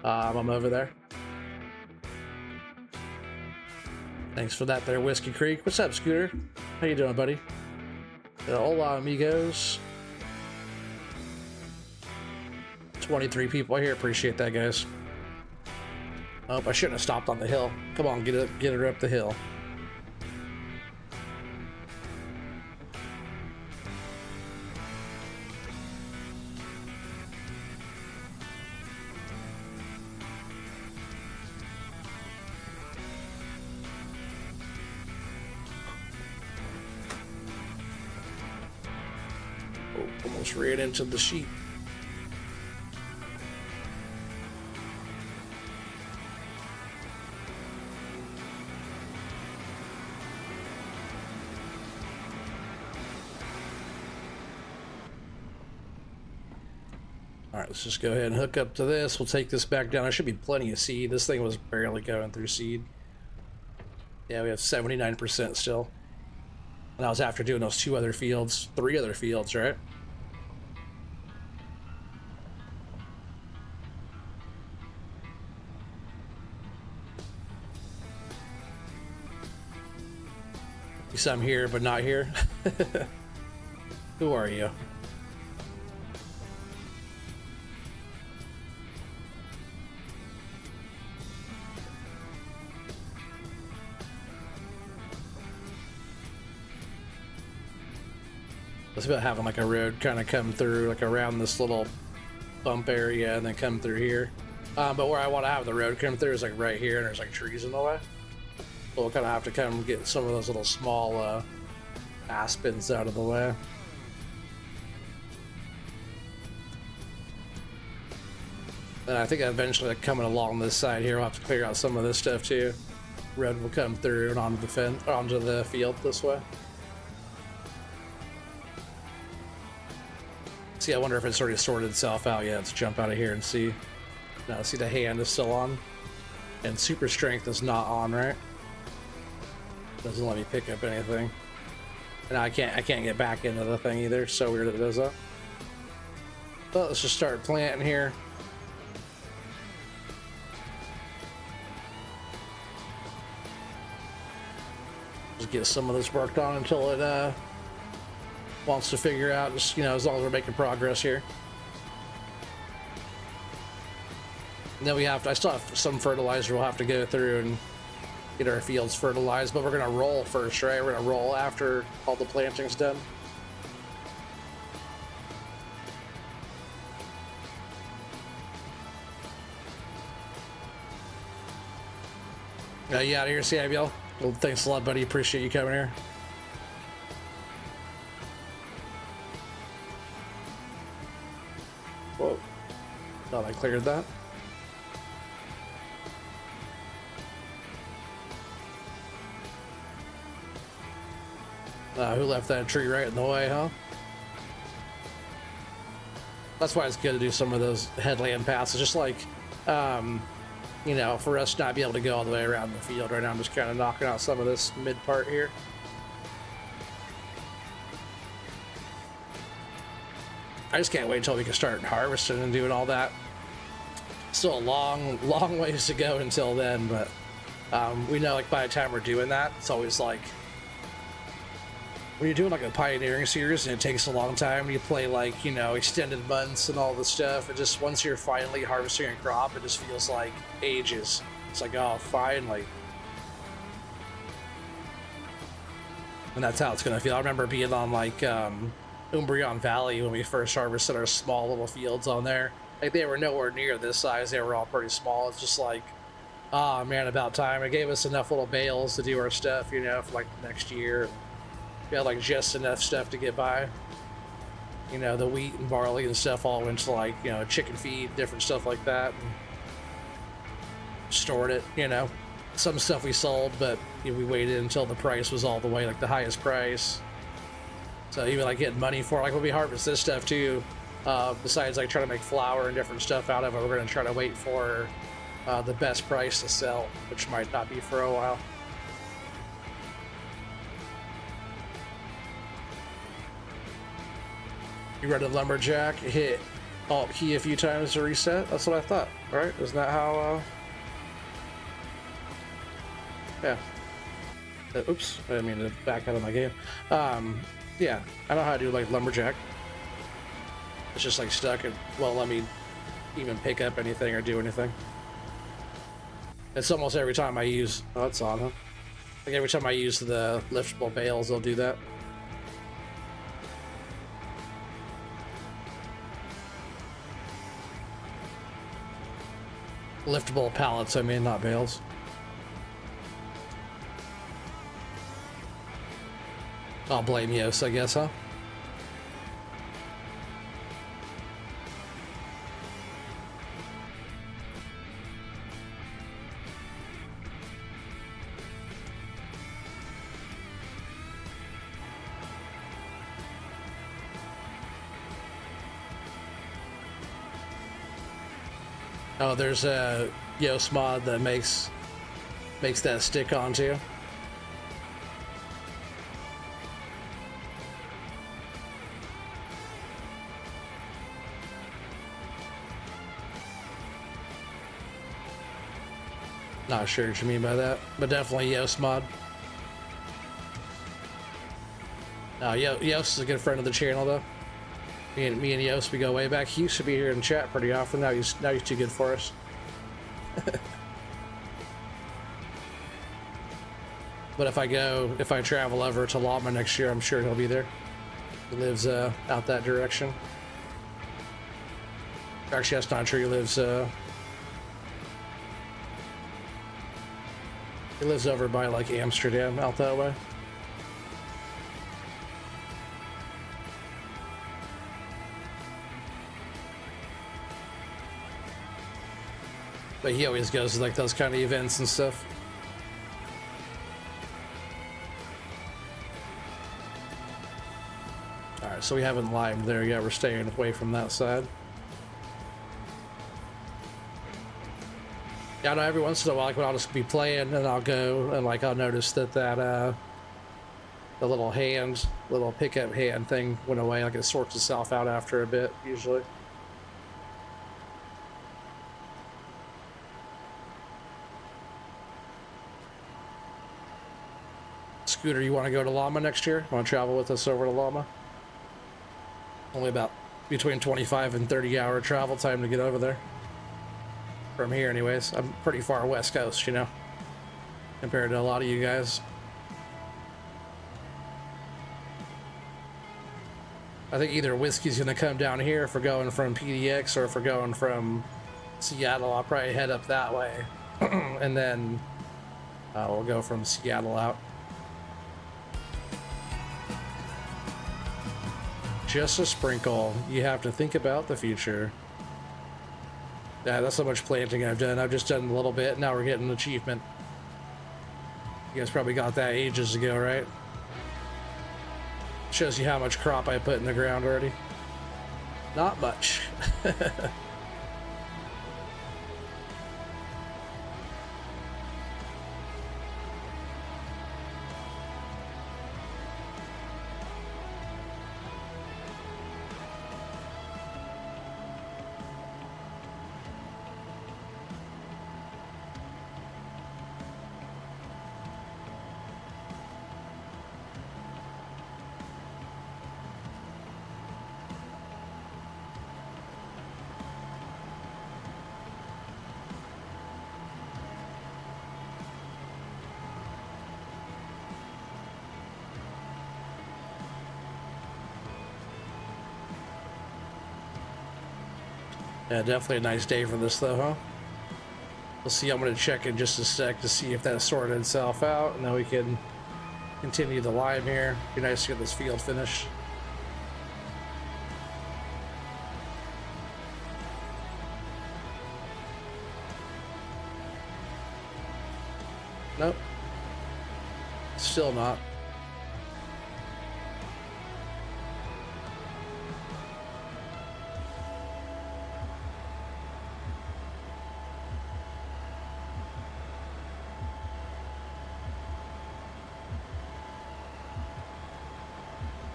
I'm over there. Thanks for that there, Whiskey Creek. What's up, Scooter? How you doing, buddy? Hola, amigos. 23 people here. Appreciate that, guys. Oh, I shouldn't have stopped on the hill. Come on, get her up the hill. Oh, almost ran into the sheep. right, let's just go ahead and hook up to this. We'll take this back down. There should be plenty of seed. This thing was barely going through seed. Yeah, we have 79% still. And that was after doing those 3 other fields, right? Some here, but not here. Who are you? It's about having like a road kind of come through, like around this little bump area, and then come through here. But where I want to have the road come through is like right here, and there's like trees in the way. So we'll kind of have to come get some of those little small aspens out of the way. And I think eventually, like, coming along this side here, we'll have to clear out some of this stuff too. Road will come through and onto the field this way. See, I wonder if it's already sorted itself out yet. Let's jump out of here and see. No, see, the hand is still on, and super strength is not on, right? Doesn't let me pick up anything, and I can't get back into the thing either. So weird that it does that. But let's just start planting here. Just get some of this worked on until it wants to figure out, just, you know, as long as we're making progress here. And then I still have some fertilizer we'll have to go through and get our fields fertilized, but we're gonna roll first, right? We're gonna roll after all the planting's done. You out of here, Samuel? Well, thanks a lot, buddy. Appreciate you coming here. Whoa. Thought I cleared that. Who left that tree right in the way, huh? That's why it's good to do some of those headland passes, just like, you know, for us not be able to go all the way around the field right now. I'm just kind of knocking out some of this mid part here. I just can't wait until we can start harvesting and doing all that. Still a long ways to go until then, but we know, like, by the time we're doing that, it's always like, when you're doing like a pioneering series and it takes a long time, you play like, you know, extended months and all this stuff, and just once you're finally harvesting a crop, it just feels like ages. It's like, oh, finally. And that's how it's gonna feel. I remember being on like Umbreon Valley when we first harvested our small little fields on there. Like, they were nowhere near this size. They were all pretty small. It's just like, ah, man, about time. It gave us enough little bales to do our stuff, you know, for like the next year. We had like just enough stuff to get by. You know, the wheat and barley and stuff all went to, like, you know, chicken feed, different stuff like that, and stored it, you know. Some stuff we sold, but, you know, we waited until the price was all the way, like, the highest price. So even like getting money for, like, when we harvest this stuff too, besides like trying to make flour and different stuff out of it, we're going to try to wait for the best price to sell, which might not be for a while. You read a lumberjack, hit Alt key a few times to reset? That's what I thought, right? Isn't that how, yeah. Oops, I didn't mean to back out of my game. Yeah, I know how to do, like, lumberjack. It's just, like, stuck and won't let me even pick up anything or do anything. It's almost every time I use, oh, that's on, huh? Like, every time I use the liftable bales, they'll do that. Liftable pallets, I mean, not bales. I'll blame Yos, I guess, huh? Oh, there's a Yoast mod that makes that stick onto. Not sure what you mean by that, but definitely Yoast mod. Yoast is a good friend of the channel, though. Me and Yoast, we go way back. He used to be here in chat pretty often. Now he's too good for us. But if I travel over to Llama next year, I'm sure he'll be there. He lives out that direction. Actually, that's not true. He lives over by like Amsterdam, out that way. But he always goes to like those kind of events and stuff. Alright, so we haven't limed there yet. We're staying away from that side. Yeah, I know every once in a while, like when I'll just be playing and I'll go and like I'll notice that the little pickup hand thing went away. Like it sorts itself out after a bit, usually. Scooter, you want to go to Llama next year? Want to travel with us over to Llama? Only about between 25 and 30-hour travel time to get over there. From here, anyways. I'm pretty far west coast, you know, compared to a lot of you guys. I think either Whiskey's gonna come down here if we're going from PDX, or if we're going from Seattle, I'll probably head up that way. And then we'll go from Seattle out. Just a sprinkle. You have to think about the future. Yeah, that's how much planting I've done. I've just done a little bit. Now we're getting an achievement. You guys probably got that ages ago, right? Shows you how much crop I put in the ground already. Not much. Yeah, definitely a nice day for this though, huh? We'll see. I'm going to check in just a sec to see if that sorted itself out, and then we can continue the lime here. Be nice to get this field finished. Nope. Still not.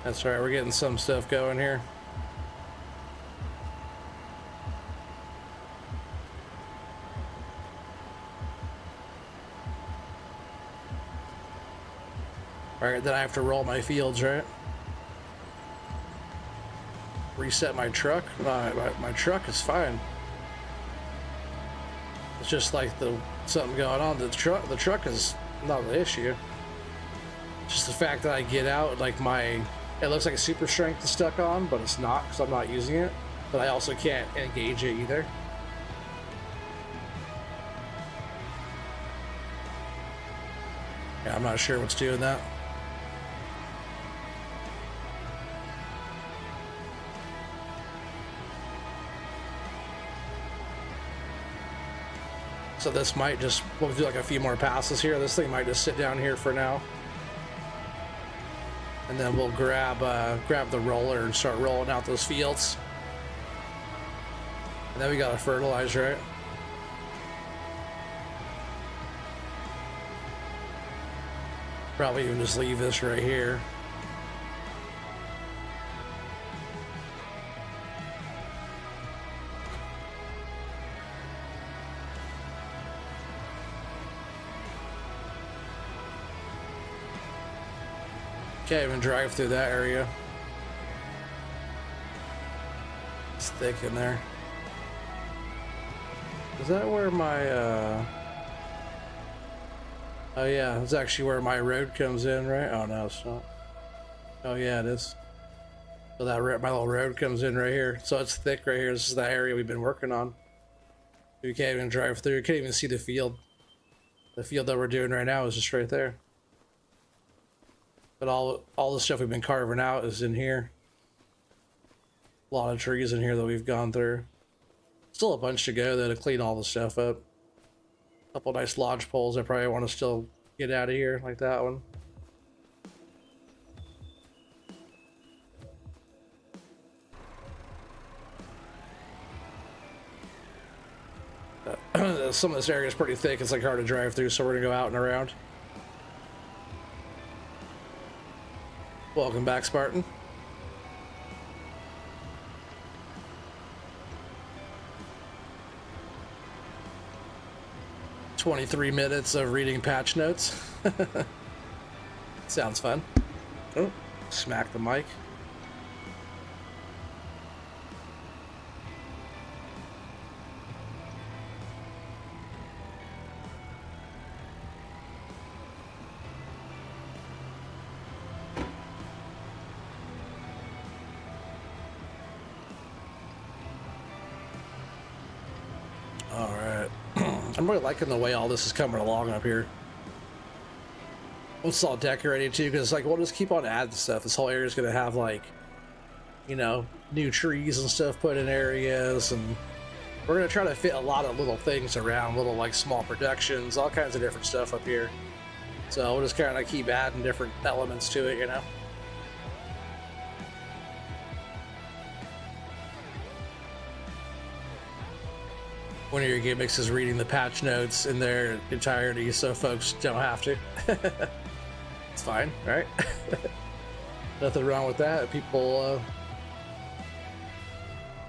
That's right, we're getting some stuff going here. Alright, then I have to roll my fields, right? Reset my truck? My truck is fine. It's just like something going on. The truck is not the issue. It's just the fact that I get out, like it looks like a super strength is stuck on, but it's not because I'm not using it. But I also can't engage it either. Yeah, I'm not sure what's doing that. So this might just, we'll do like a few more passes here. This thing might just sit down here for now. And then we'll grab the roller and start rolling out those fields. And then we gotta fertilize, right? Probably even just leave this right here. Can't even drive through that area. It's thick in there. Is that where my oh yeah, it's actually where my road comes in, right? Oh no, it's not. Oh yeah, it is. So that my little road comes in right here. So it's thick right here. This is the area we've been working on. You can't even drive through. You can't even see the field. The field that we're doing right now is just right there. But all the stuff we've been carving out is in here. A lot of trees in here that we've gone through. Still a bunch to go though to clean all the stuff up. A couple nice lodge poles I probably want to still get out of here, like that one. Some of this area is pretty thick. It's like hard to drive through, so we're gonna go out and around. Welcome back, Spartan. "23 minutes of reading patch notes." Sounds fun. Oh, smack the mic. I'm really liking the way all this is coming along up here. It's all decorated too, because like we'll just keep on adding stuff. This whole area is gonna have like, you know, new trees and stuff put in areas, and we're gonna try to fit a lot of little things around, little like small productions, all kinds of different stuff up here. So we'll just kind of keep adding different elements to it, you know. One of your gimmicks is reading the patch notes in their entirety so folks don't have to. It's fine, right? Nothing wrong with that. People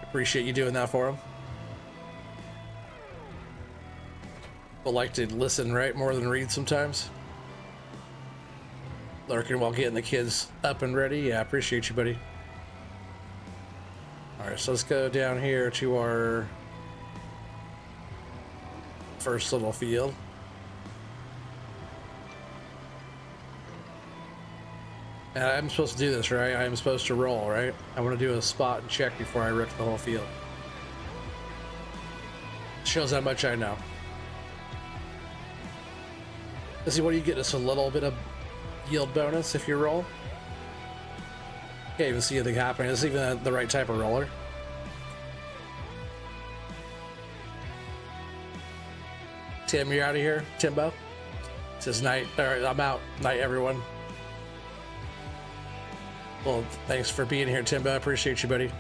appreciate you doing that for them. People like to listen, right? More than read sometimes. Lurking while getting the kids up and ready. Yeah, I appreciate you, buddy. Alright, so let's go down here to our first little field. And I'm supposed to do this, right? I'm supposed to roll, right? I want to do a spot and check before I wreck the whole field. Shows how much I know. Let's see, what do you get? Just a little bit of yield bonus if you roll? Can't even see anything happening. Is this even the right type of roller? Tim, you're out of here? Timbo? It says night. Alright, I'm out. Night, everyone. Well, thanks for being here, Timbo. I appreciate you, buddy.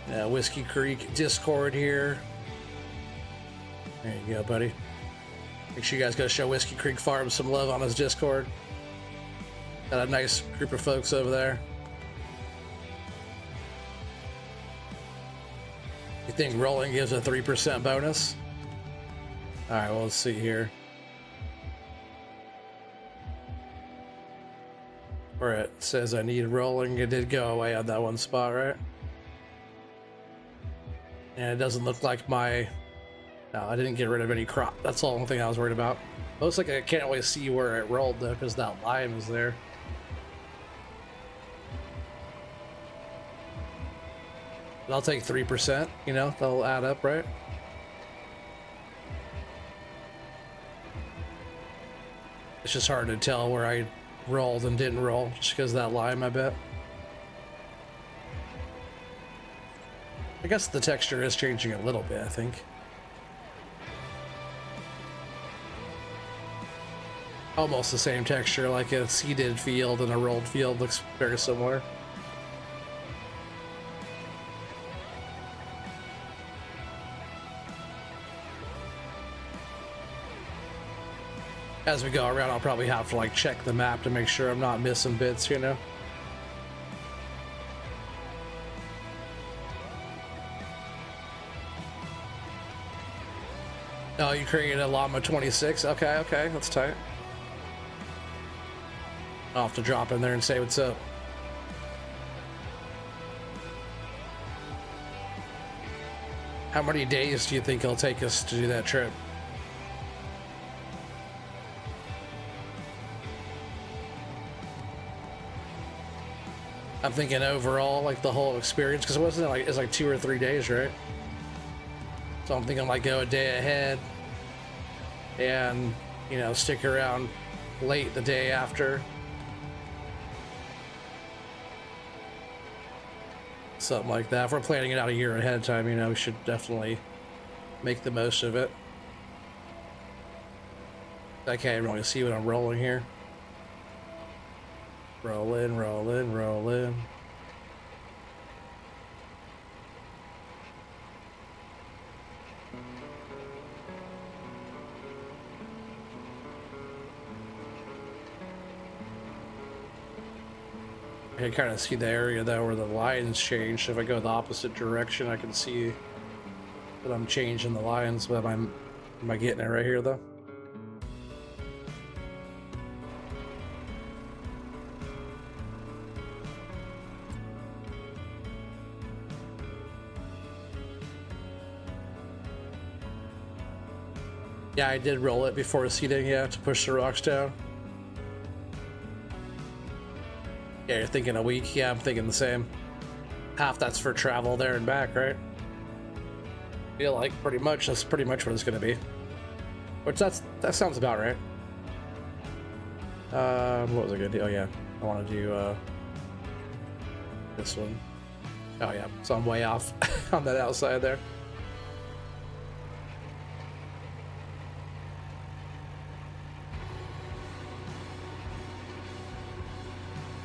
Whiskey Creek Discord here. There you go, buddy. Make sure you guys go show Whiskey Creek Farm some love on his Discord. Got a nice group of folks over there. You think rolling gives a 3% bonus? Alright, well, let's see here. Where it says I need rolling, it did go away on that one spot, right? And it doesn't look like my... No, I didn't get rid of any crop. That's the only thing I was worried about. Looks like I can't really see where it rolled though, because that line is there. But I'll take 3%, you know, that'll add up, right? It's just hard to tell where I rolled and didn't roll, just because of that lime, I bet. I guess the texture is changing a little bit, I think. Almost the same texture, like a seeded field and a rolled field looks very similar. as we go around, I'll probably have to like check the map to make sure I'm not missing bits, you know? Oh, you created a Llama 26? Okay, okay, that's tight. I'll have to drop in there and say what's up. How many days do you think it'll take us to do that trip? I'm thinking overall, like the whole experience, because it wasn't like, it's like 2 or 3 days, right? So I'm thinking like go a day ahead and, you know, stick around late the day after. Something like that. If we're planning it out a year ahead of time, you know, we should definitely make the most of it. I can't really see what I'm rolling here. Rolling, rolling, rolling. I can kind of see the area though where the lines change. If I go the opposite direction, I can see that I'm changing the lines. But am I getting it right here though? Yeah, I did roll it before seeding, yeah, to push the rocks down. Yeah, you're thinking a week? Yeah, I'm thinking the same. Half that's for travel there and back, right? I feel like pretty much that's pretty much what it's gonna be. Which that sounds about right. What was I gonna do? Oh yeah, I want to do this one. Oh yeah, so I'm way off on that outside there.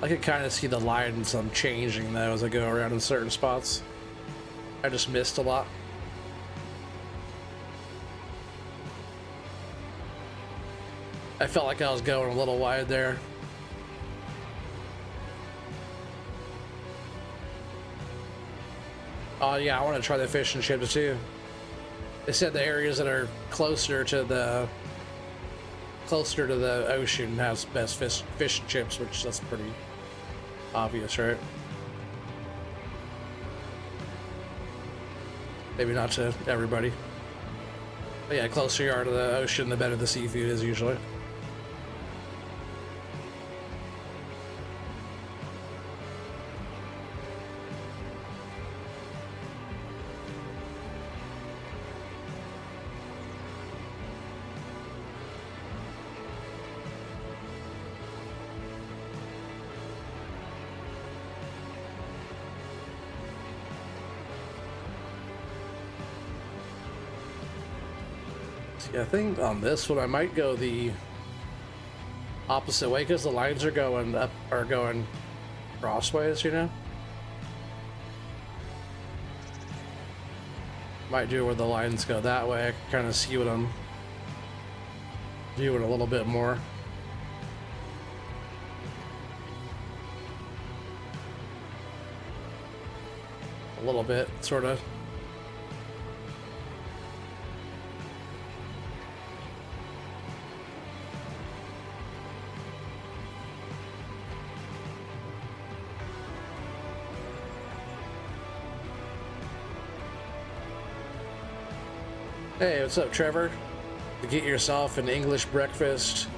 I can kind of see the lines I'm changing though as I go around in certain spots. I just missed a lot. I felt like I was going a little wide there. Oh yeah, I want to try the fish and chips too. They said the areas that are closer to the ocean has best fish and chips, which that's pretty obvious, right? Maybe not to everybody. But yeah, closer you are to the ocean, the better the seafood is usually. I think on this one I might go the opposite way because the lines are going up, are going crossways, you know? Might do where the lines go that way. I can kind of see what I'm doing a little bit more. A little bit, sort of. Hey, what's up, Trevor? To get yourself an English breakfast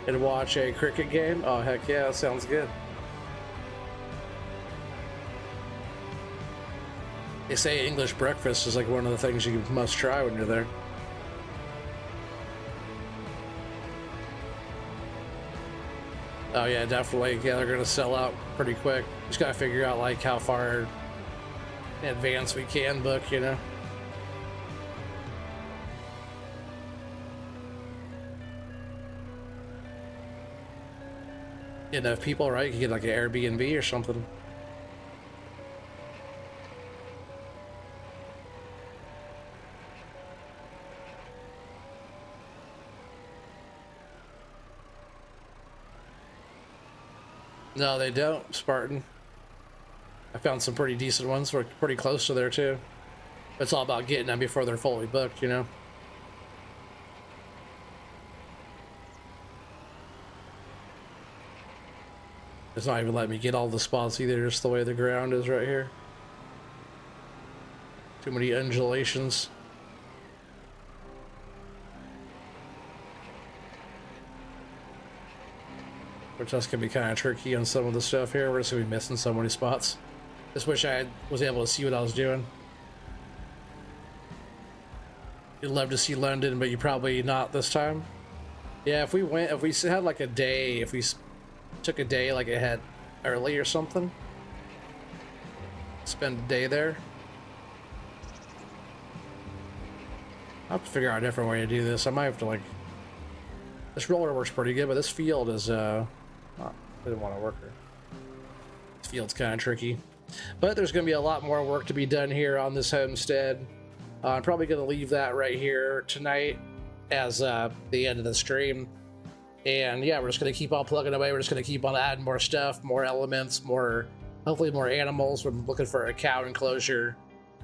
and watch a cricket game? Oh, heck yeah, that sounds good. They say English breakfast is like one of the things you must try when you're there. Oh yeah, definitely. Yeah, they're gonna sell out pretty quick. Just gotta figure out like how far in advance we can book, you know? Get enough people, right? You can get like an Airbnb or something. No, they don't, Spartan. I found some pretty decent ones. We're pretty close to there too. It's all about getting them before they're fully booked, you know? It's not even letting me get all the spots either, just the way the ground is right here. Too many undulations. Which that's gonna be kind of tricky on some of the stuff here. We're just gonna be missing so many spots. Just wish I was able to see what I was doing. You'd love to see London, but you probably not this time. Yeah, if we had like a day, if we took a day like ahead early or something, spend a day there. I'll have to figure out a different way to do this. I might have to, like, this roller works pretty good, but this field is oh, I didn't want to work her. This field's kind of tricky, but there's going to be a lot more work to be done here on this homestead. I'm probably going to leave that right here tonight as the end of the stream. And yeah, we're just going to keep on plugging away. We're just going to keep on adding more stuff, more elements, more, hopefully more animals. We're looking for a cow enclosure.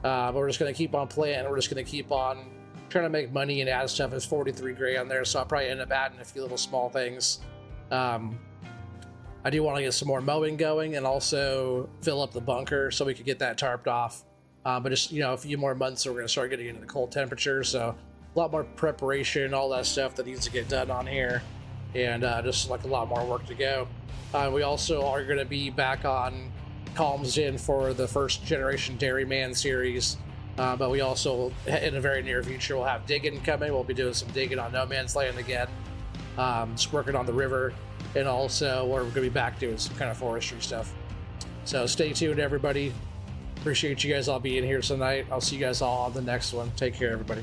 But we're just going to keep on playing. We're just going to keep on trying to make money and add stuff. There's 43 grand there, so I'll probably end up adding a few little small things. I do want to get some more mowing going and also fill up the bunker so we could get that tarped off. But just, you know, a few more months, so we're going to start getting into the cold temperatures. So a lot more preparation, all that stuff that needs to get done on here. And just like a lot more work to go. We also are going to be back on Calms In for the first generation Dairyman series. But we also, in the very near future, we'll have digging coming. We'll be doing some digging on No Man's Land again. Just working on the river. And also we're going to be back doing some kind of forestry stuff. So stay tuned, everybody. Appreciate you guys all being here tonight. I'll see you guys all on the next one. Take care, everybody.